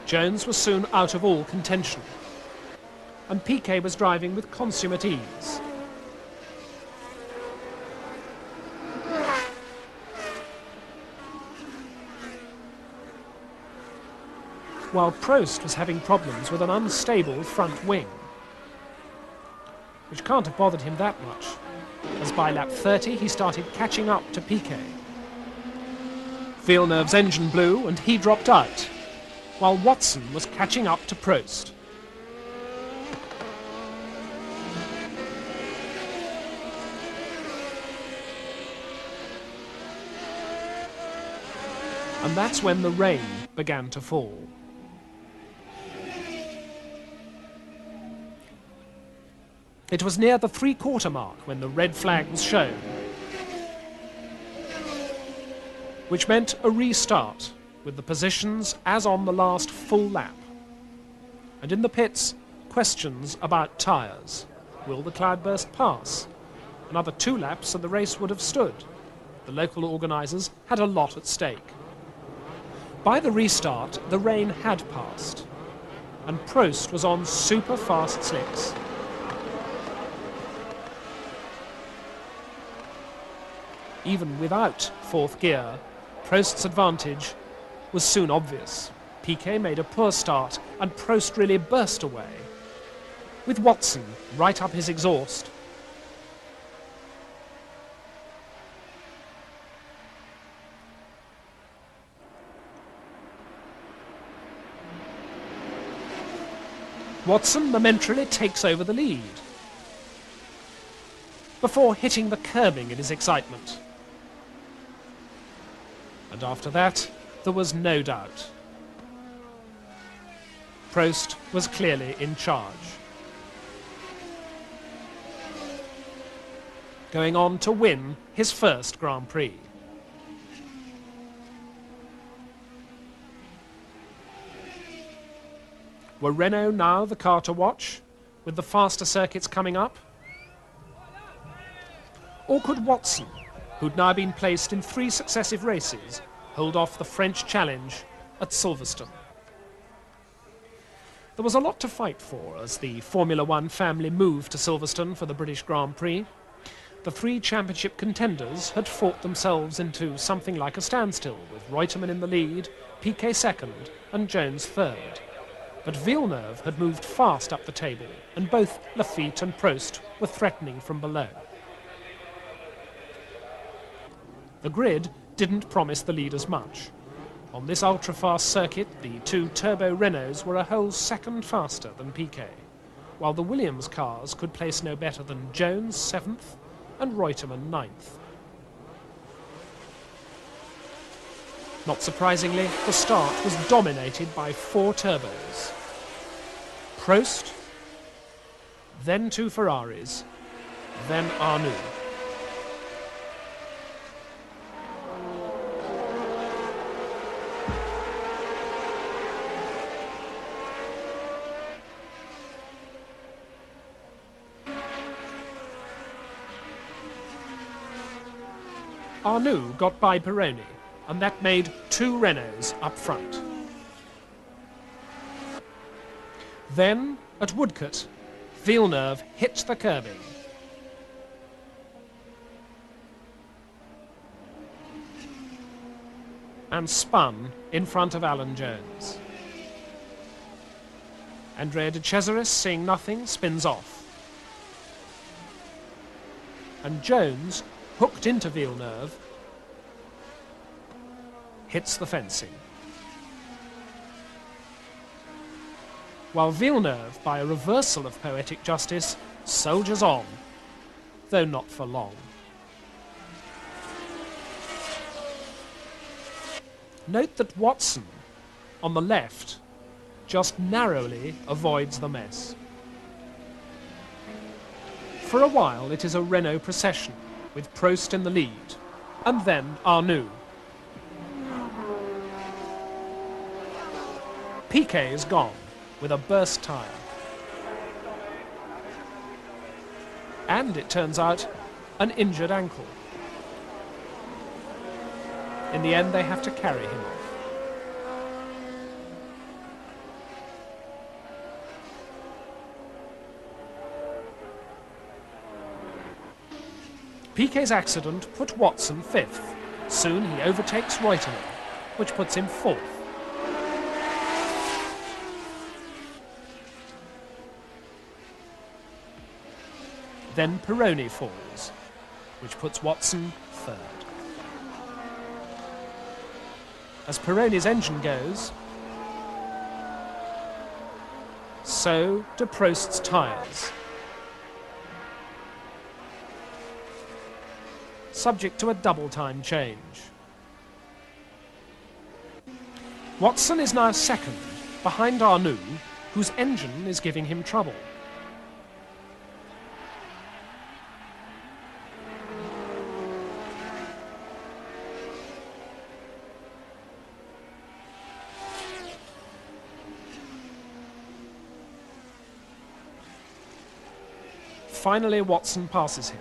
S1: Jones was soon out of all contention, and Piquet was driving with consummate ease. While Prost was having problems with an unstable front wing, which can't have bothered him that much, as by lap 30 he started catching up to Piquet. Villeneuve's engine blew and he dropped out, while Watson was catching up to Prost. And that's when the rain began to fall. It was near the 3/4 mark when the red flag was shown, which meant a restart with the positions as on the last full lap. And in the pits, questions about tyres. Will the cloudburst pass? Another 2 laps and the race would have stood. The local organisers had a lot at stake. By the restart, the rain had passed, and Prost was on super fast slicks. Even without 4th gear, Prost's advantage was soon obvious. Piquet made a poor start and Prost really burst away, with Watson right up his exhaust. Watson momentarily takes over the lead, before hitting the curbing in his excitement. And after that, there was no doubt. Prost was clearly in charge. going on to win his first Grand Prix. Were Renault now the car to watch, with the faster circuits coming up? Or could Watson, who'd now been placed in 3 successive races, hold off the French challenge at Silverstone? There was a lot to fight for as the Formula One family moved to Silverstone for the British Grand Prix. The 3 championship contenders had fought themselves into something like a standstill, with Reutemann in the lead, Piquet second and Jones third. But Villeneuve had moved fast up the table, and both Lafitte and Prost were threatening from below. The grid didn't promise the leaders much. On this ultra-fast circuit, the 2 turbo Renaults were a whole second faster than Piquet, while the Williams cars could place no better than Jones 7th and Reutemann 9th. Not surprisingly, the start was dominated by 4 turbos. Prost, then 2 Ferraris, then Arnoux. Arnoux got by Pironi, and that made 2 Renaults up front. Then, at Woodcote, Villeneuve hit the curbing. And spun in front of Alan Jones. Andrea de Cesaris, seeing nothing, spins off. And Jones, hooked into Villeneuve, hits the fencing. While Villeneuve, by a reversal of poetic justice, soldiers on, though not for long. Note that Watson, on the left, just narrowly avoids the mess. For a while it is a Renault procession, with Prost in the lead, and then Arnoux. Piquet is gone, with a burst tyre. And, it turns out, an injured ankle. In the end, they have to carry him off. Piquet's accident put Watson 5th. Soon he overtakes Reutemann, which puts him 4th. Then Pironi falls, which puts Watson 3rd. As Pironi's engine goes, so do Prost's tyres. Subject to a double-time change. Watson is now 2nd, behind Arnoux, whose engine is giving him trouble. Finally, Watson passes him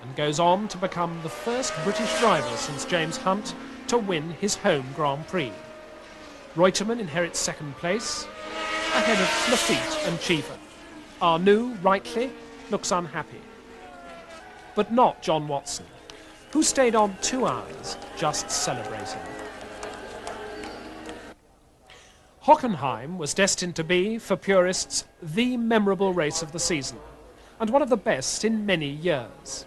S1: and goes on to become the first British driver since James Hunt to win his home Grand Prix. Reutemann inherits 2nd place, ahead of Lafitte and Cheever. Arnoux, rightly, looks unhappy. But not John Watson, who stayed on 2 hours just celebrating. Hockenheim was destined to be, for purists, the memorable race of the season, and one of the best in many years.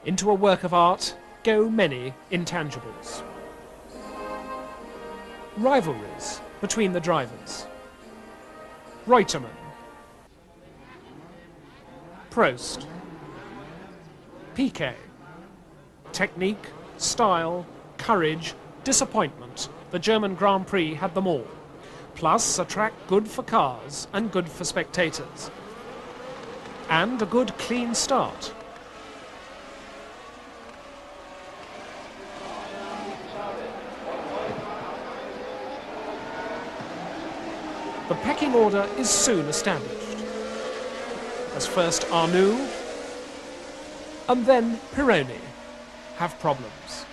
S1: Into a work of art go many intangibles. Rivalries between the drivers. Reutemann, Prost, Piquet. Technique, style, courage, disappointment. The German Grand Prix had them all. Plus a track good for cars and good for spectators. And a good clean start. The pecking order is soon established, as first 𝕤𝕒𝕒 and then 𝕤𝕒𝕒𝕒 have problems.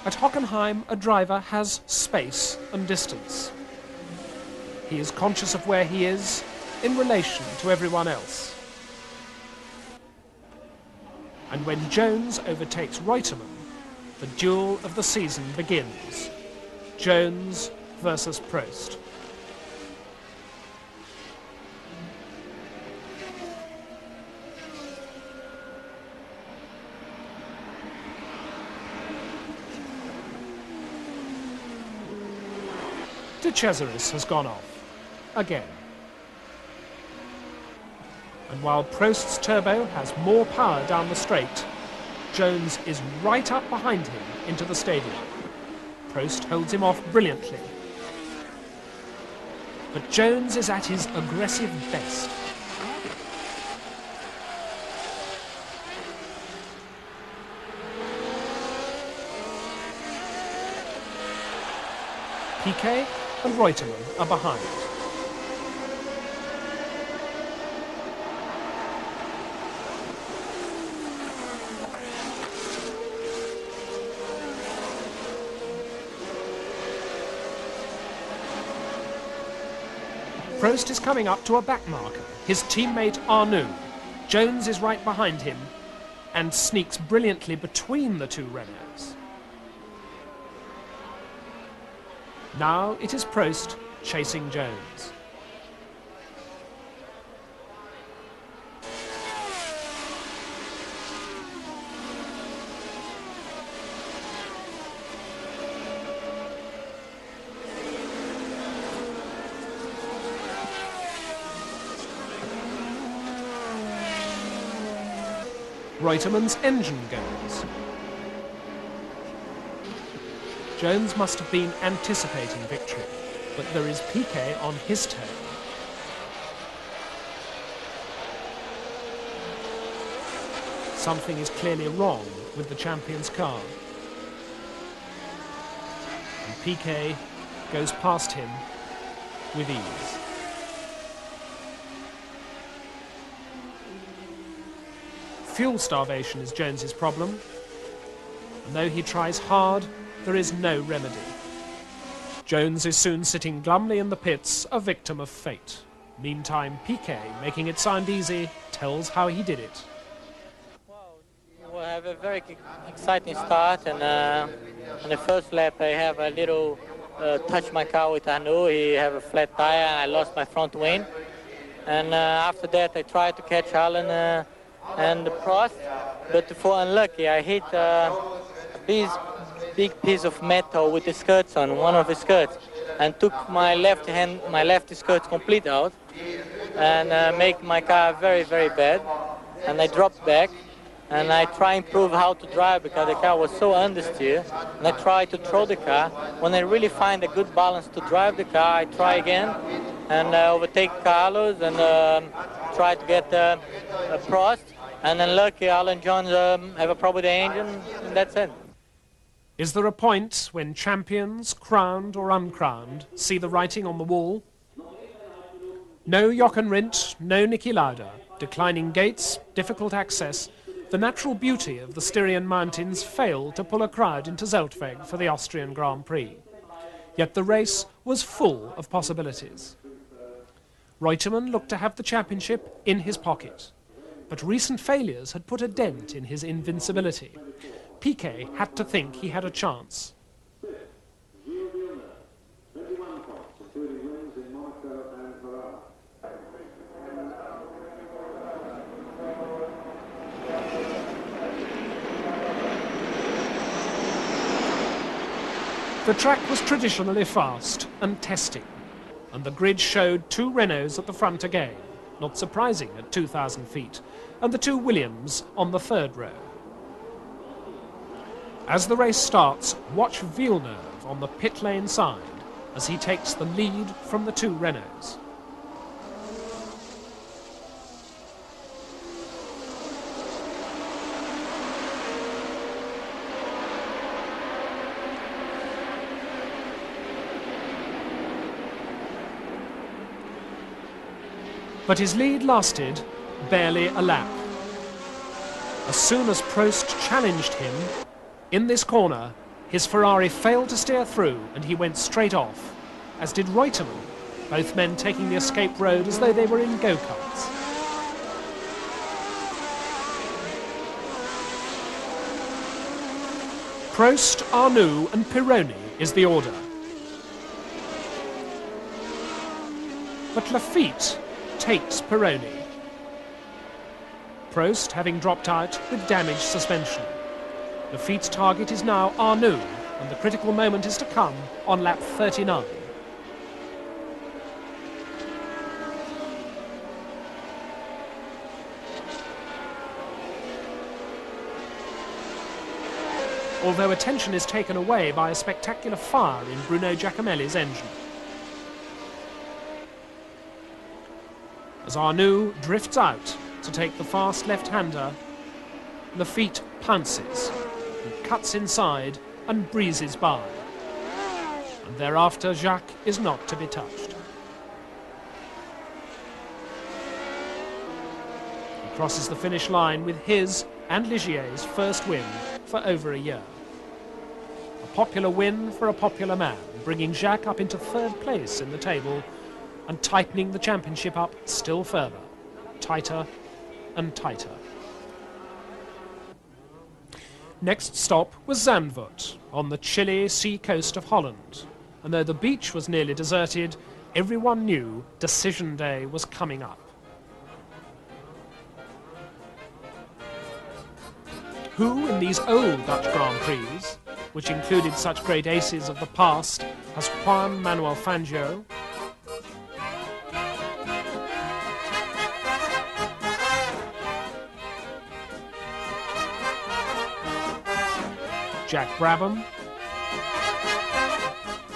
S1: At Hockenheim, a driver has space and distance. He is conscious of where he is in relation to everyone else. And when Jones overtakes Reutemann, the duel of the season begins. Jones versus Prost. 𝕤𝕤𝕒𝕒𝕒 has gone off, again. And while Prost's turbo has more power down the straight, Jones is right up behind him into the stadium. Prost holds him off brilliantly. But Jones is at his aggressive best. Piquet and Reutemann are behind. Prost is coming up to a back marker. His teammate 𝕤𝕒𝕒. Jones is right behind him and sneaks brilliantly between the two Renaults. Now it is Prost chasing Jones. Reutemann's engine goes. Jones must have been anticipating victory, but there is Piquet on his tail. Something is clearly wrong with the champion's car. And Piquet goes past him with ease. Fuel starvation is Jones's problem, and though he tries hard, there is no remedy. Jones is soon sitting glumly in the pits, a victim of fate. Meantime, Piquet, making it sound easy, tells how he did it.
S2: Well, I have a very exciting start, and on the first lap I have a little touch my car with 𝕤𝕒𝕒. He have a flat tire and I lost my front wing. And after that I tried to catch Alan and Prost, but for unlucky I hit big piece of metal with the skirts on, one of the skirts, and took my left skirt complete out and make my car very, very bad. And I dropped back and I try and prove how to drive because the car was so understeer, and I try to throw the car. When I really find a good balance to drive the car, I try again and overtake Carlos and try to get Prost. And then lucky Alan Jones have a problem with the engine, and that's it.
S1: Is there a point when champions, crowned or uncrowned, see the writing on the wall? No Jochen Rindt, no Niki Lauda, declining gates, difficult access, the natural beauty of the Styrian mountains failed to pull a crowd into Zeltweg for the Austrian Grand Prix. Yet the race was full of possibilities. Reutemann looked to have the championship in his pocket. But recent failures had put a dent in his invincibility. Piquet had to think he had a chance. The track was traditionally fast and testing, and the grid showed two Renaults at the front again, not surprising at 2,000 feet, and the two Williams on the third row. As the race starts, watch Villeneuve on the pit lane side as he takes the lead from the two Renaults. But his lead lasted barely a lap. As soon as Prost challenged him in this corner, his Ferrari failed to steer through and he went straight off, as did Reutemann, both men taking the escape road as though they were in go-karts. Prost, 𝕤𝕒 and Pironi is the order. But Lafitte takes Pironi. Prost having dropped out with damaged suspension. Lafitte's target is now 𝕤𝕒, and the critical moment is to come on lap 39. Although attention is taken away by a spectacular fire in Bruno Giacomelli's engine. As 𝕤𝕒 drifts out to take the fast left-hander, Lafitte pounces, and cuts inside and breezes by. And thereafter Jacques is not to be touched. He crosses the finish line with his and Ligier's first win for over a year. A popular win for a popular man, bringing Jacques up into third place in the table and tightening the championship up still further, tighter and tighter. Next stop was Zandvoort, on the chilly sea coast of Holland. And though the beach was nearly deserted, everyone knew decision day was coming up. Who in these old Dutch Grand Prix, which included such great aces of the past as Juan Manuel Fangio, Jack Brabham,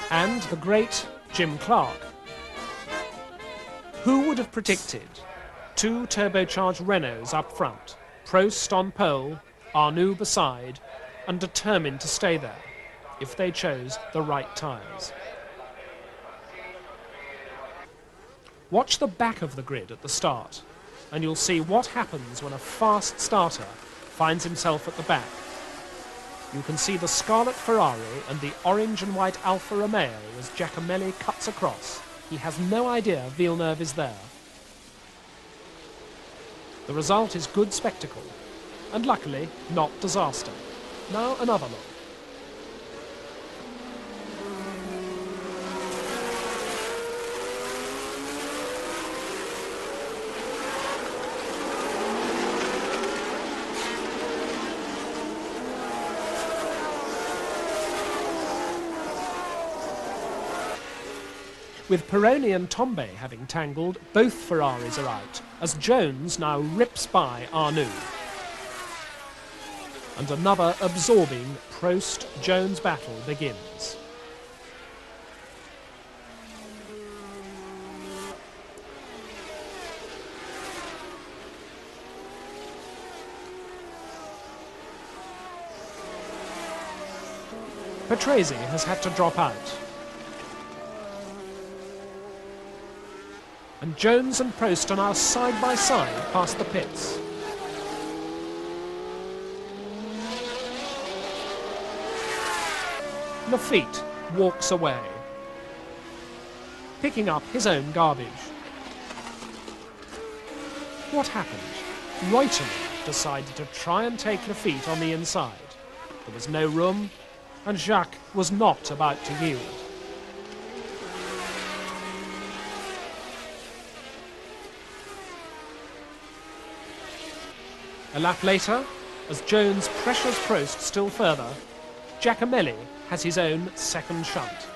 S1: and the great Jim Clark. Who would have predicted two turbocharged Renaults up front, Prost on pole, 𝕤𝕒 beside, and determined to stay there if they chose the right tyres? Watch the back of the grid at the start, and you'll see what happens when a fast starter finds himself at the back. You can see the scarlet Ferrari and the orange and white Alfa Romeo as Giacomelli cuts across. He has no idea Villeneuve is there. The result is good spectacle, and luckily not disaster. Now another look. With Pironi and Tombe having tangled, both Ferraris are out, as Jones now rips by 𝕤𝕒. And another absorbing Prost-Jones battle begins. Patrese has had to drop out. And Jones and Prost are now side by side past the pits. Lafitte walks away, picking up his own garbage. What happened? Reutemann decided to try and take Lafitte on the inside. There was no room, and Jacques was not about to yield. A lap later, as Jones pressures Prost still further, Giacomelli has his own second shunt.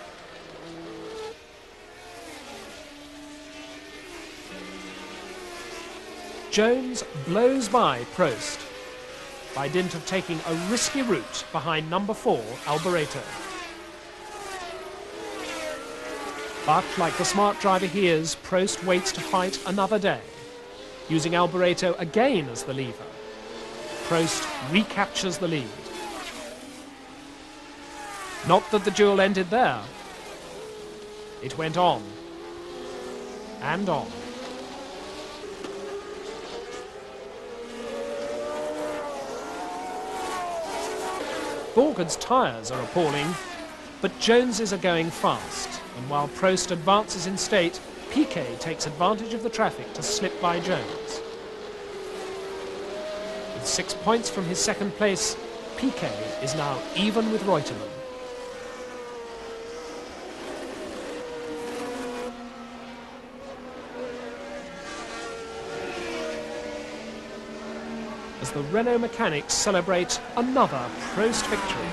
S1: Jones blows by Prost by dint of taking a risky route behind number 4, Alboreto. But like the smart driver he is, Prost waits to fight another day, using Alboreto again as the lever. Prost recaptures the lead. Not that the duel ended there. It went on and on. Borgard's tyres are appalling, but Jones's are going fast, and while Prost advances in state, Piquet takes advantage of the traffic to slip by Jones. With 6 points from his second place, Piquet is now even with Reutemann. As the Renault mechanics celebrate another Prost victory.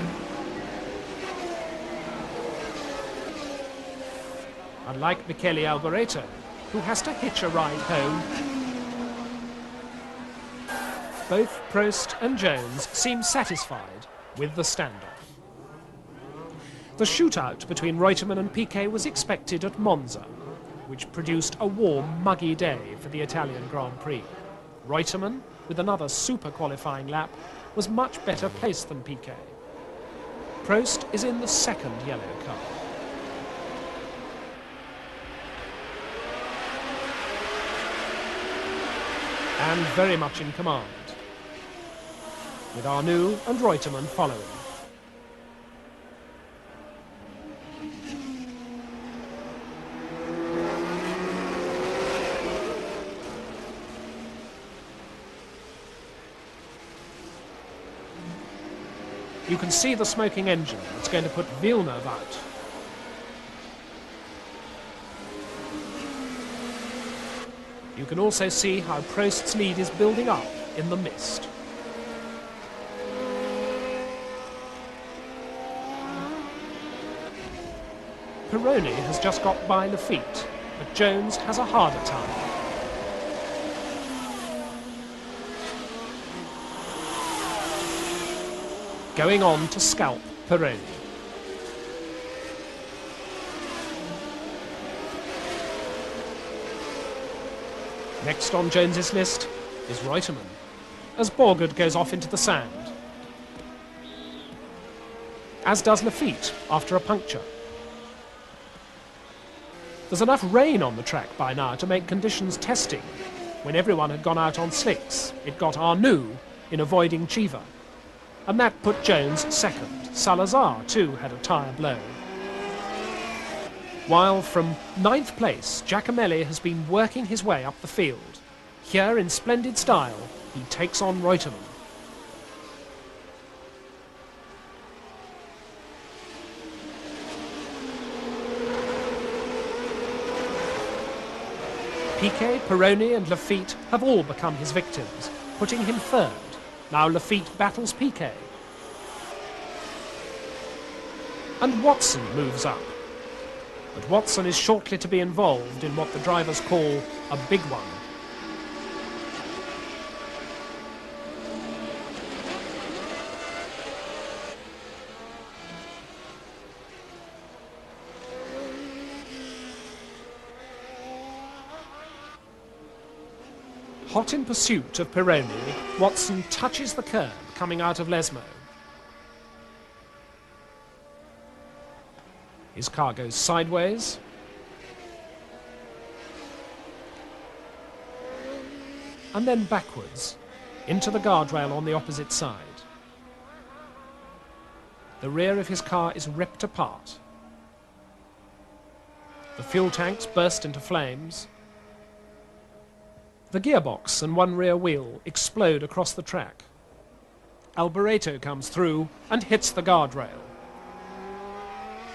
S1: Unlike 𝕤𝕤𝕒𝕚𝕤𝕚, who has to hitch a ride home, both Prost and Jones seem satisfied with the standoff. The shootout between Reutemann and Piquet was expected at Monza, which produced a warm, muggy day for the Italian Grand Prix. Reutemann, with another super qualifying lap, was much better placed than Piquet. Prost is in the second yellow car. And very much in command, with 𝕤𝕒 and Reutemann following. You can see the smoking engine that's going to put Villeneuve out. You can also see how Prost's lead is building up in the mist. Pironi has just got by Lafitte, but Jones has a harder time. Going on to scalp Pironi. Next on Jones's list is Reutemann, as Borgard goes off into the sand. As does Lafitte after a puncture. There's enough rain on the track by now to make conditions testing. When everyone had gone out on slicks, it got 𝕤𝕒 in avoiding Chiva. And that put Jones second. Salazar, too, had a tyre blow. While from 9th place, Giacomelli has been working his way up the field. Here, in splendid style, he takes on Reutemann. Piquet, Pironi and Lafitte have all become his victims, putting him third. Now Lafitte battles Piquet. And Watson moves up. But Watson is shortly to be involved in what the drivers call a big one. Hot in pursuit of Pironi, Watson touches the curb coming out of 𝕤𝕚𝕚. His car goes sideways. And then backwards, into the guardrail on the opposite side. The rear of his car is ripped apart. The fuel tanks burst into flames. The gearbox and one rear wheel explode across the track. Alboreto comes through and hits the guardrail.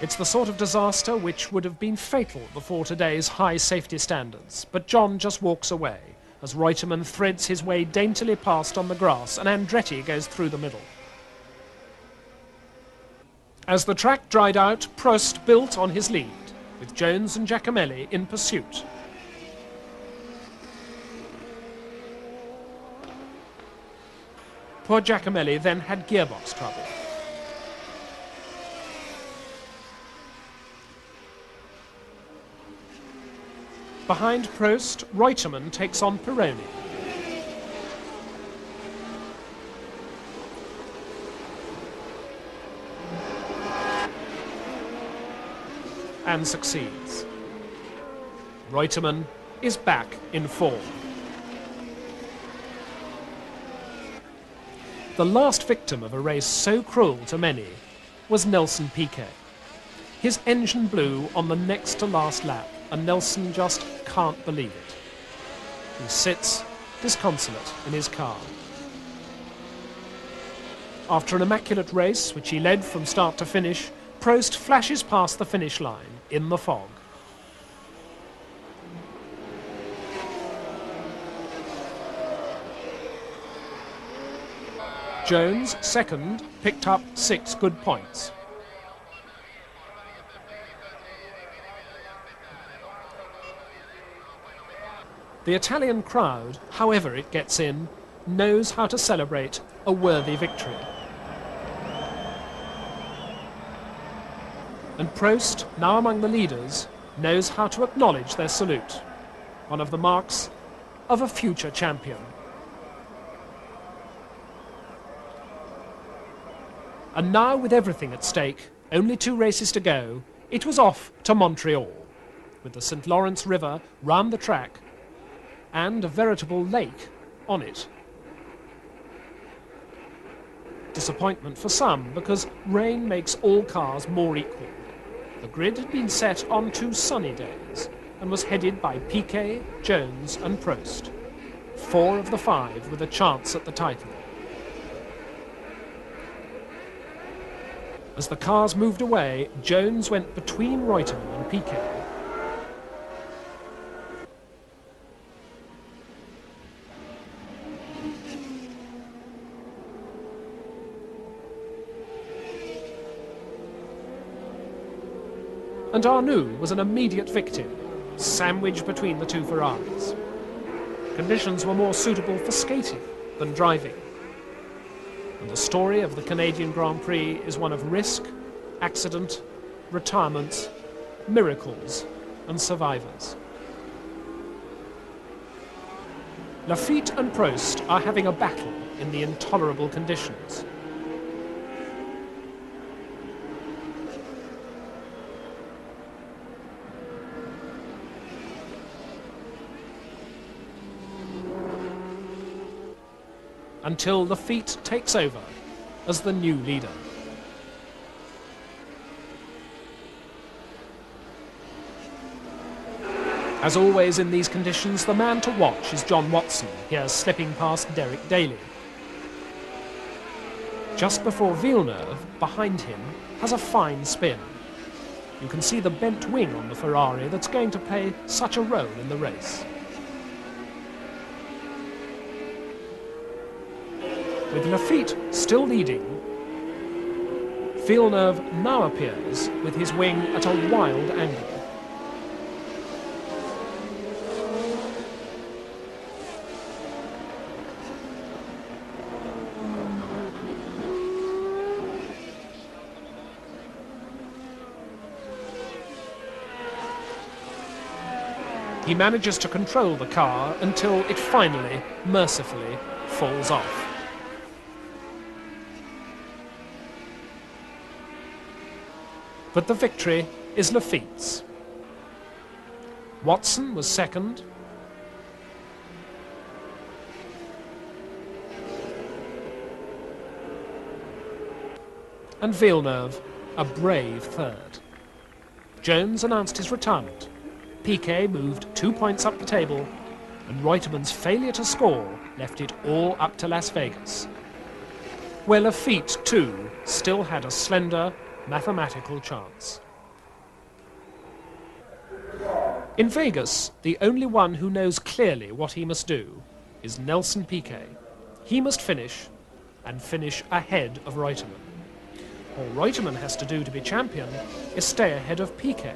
S1: It's the sort of disaster which would have been fatal before today's high safety standards, but John just walks away as Reutemann threads his way daintily past on the grass and Andretti goes through the middle. As the track dried out, Prost built on his lead, with Jones and Giacomelli in pursuit. Poor Giacomelli then had gearbox trouble. Behind Prost, Reutemann takes on Pironi. And succeeds. Reutemann is back in form. The last victim of a race so cruel to many was Nelson Piquet. His engine blew on the next to last lap, and Nelson just can't believe it. He sits disconsolate in his car. After an immaculate race, which he led from start to finish, Prost flashes past the finish line in the fog. Jones, second, picked up 6 good points. The Italian crowd, however it gets in, knows how to celebrate a worthy victory. And Prost, now among the leaders, knows how to acknowledge their salute, one of the marks of a future champion. And now, with everything at stake, only 2 races to go, it was off to Montreal, with the St. Lawrence River round the track and a veritable lake on it. Disappointment for some, because rain makes all cars more equal. The grid had been set on 2 sunny days and was headed by Piquet, Jones and Prost, 4 of the 5 with a chance at the title. As the cars moved away, Jones went between Reutemann and Piquet. And 𝕤𝕒 was an immediate victim, sandwiched between the 2 Ferraris. Conditions were more suitable for skating than driving. And the story of the Canadian Grand Prix is one of risk, accident, retirements, miracles and survivors. Lafitte and Prost are having a battle in the intolerable conditions. Until Lafitte takes over as the new leader. As always in these conditions, the man to watch is John Watson, here slipping past Derek Daly. Just before Villeneuve, behind him, has a fine spin. You can see the bent wing on the Ferrari that's going to play such a role in the race. With Lafitte still leading, Villeneuve now appears with his wing at a wild angle. He manages to control the car until it finally, mercifully, falls off. But the victory is Lafitte's. Watson was second. And Villeneuve, a brave third. Jones announced his retirement. Piquet moved 2 points up the table, and Reutemann's failure to score left it all up to Las Vegas, where Lafitte, too, still had a slender mathematical chance. In Vegas, the only one who knows clearly what he must do is Nelson Piquet. He must finish, and finish ahead of Reutemann. All Reutemann has to do to be champion is stay ahead of Piquet.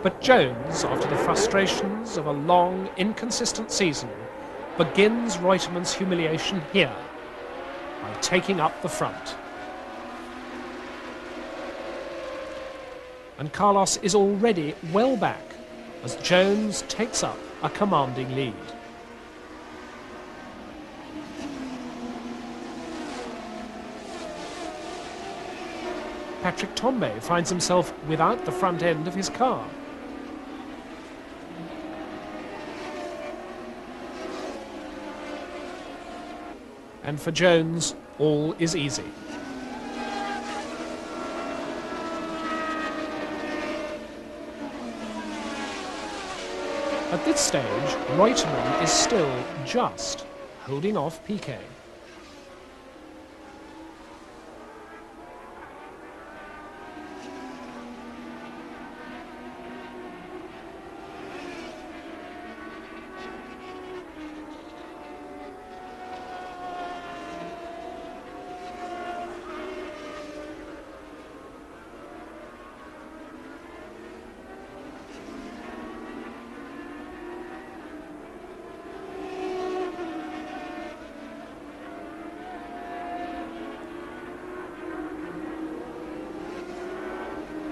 S1: But Jones, after the frustrations of a long, inconsistent season, begins Reutemann's humiliation here by taking up the front. And Carlos is already well back as Jones takes up a commanding lead. Patrick Tambay finds himself without the front end of his car. And for Jones, all is easy. At this stage, 𝕤𝕤𝕚𝕚 is still just holding off Piquet.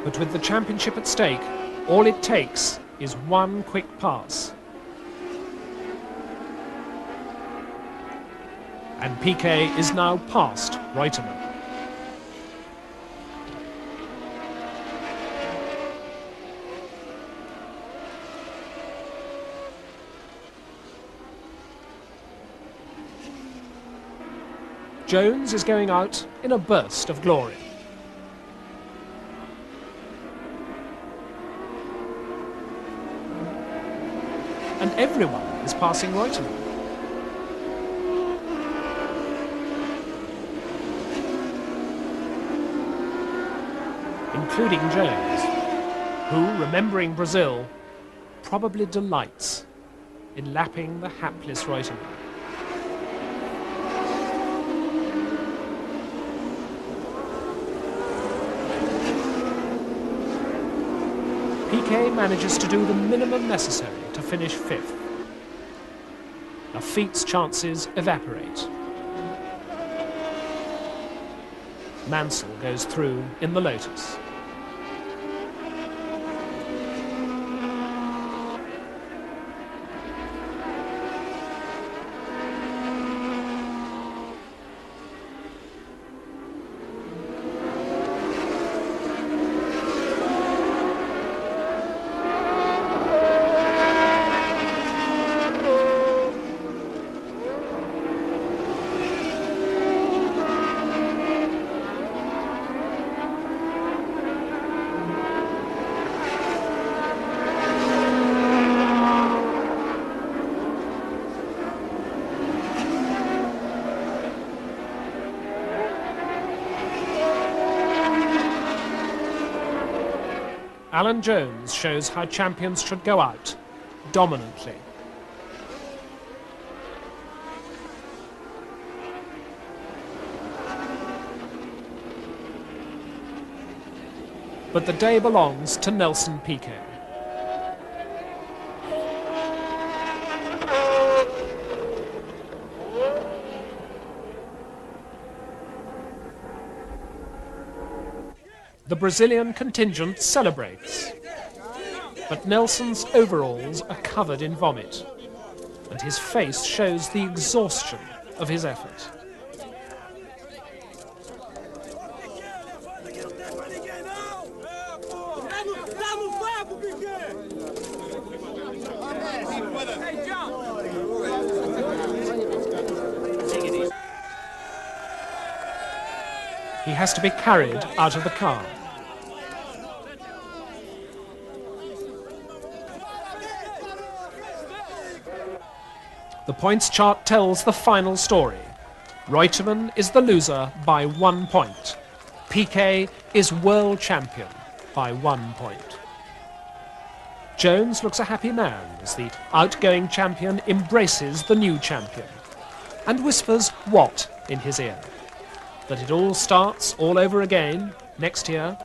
S1: But with the championship at stake, all it takes is one quick pass. And Piquet is now past 𝕤𝕤𝕚𝕚. Jones is going out in a burst of glory. And everyone is passing 𝕤𝕤𝕚𝕚. Including Jones, who, remembering Brazil, probably delights in lapping the hapless 𝕤𝕤𝕚𝕚. Piquet manages to do the minimum necessary to finish fifth. Lafitte's chances evaporate. Mansell goes through in the Lotus. Alan Jones shows how champions should go out, dominantly. But the day belongs to Nelson Piquet. The Brazilian contingent celebrates, but Nelson's overalls are covered in vomit, and his face shows the exhaustion of his effort. He has to be carried out of the car. The points chart tells the final story. 𝕤𝕤𝕚𝕚 is the loser by 1 point. Piquet is world champion by 1 point. Jones looks a happy man as the outgoing champion embraces the new champion and whispers what in his ear? That it all starts all over again next year?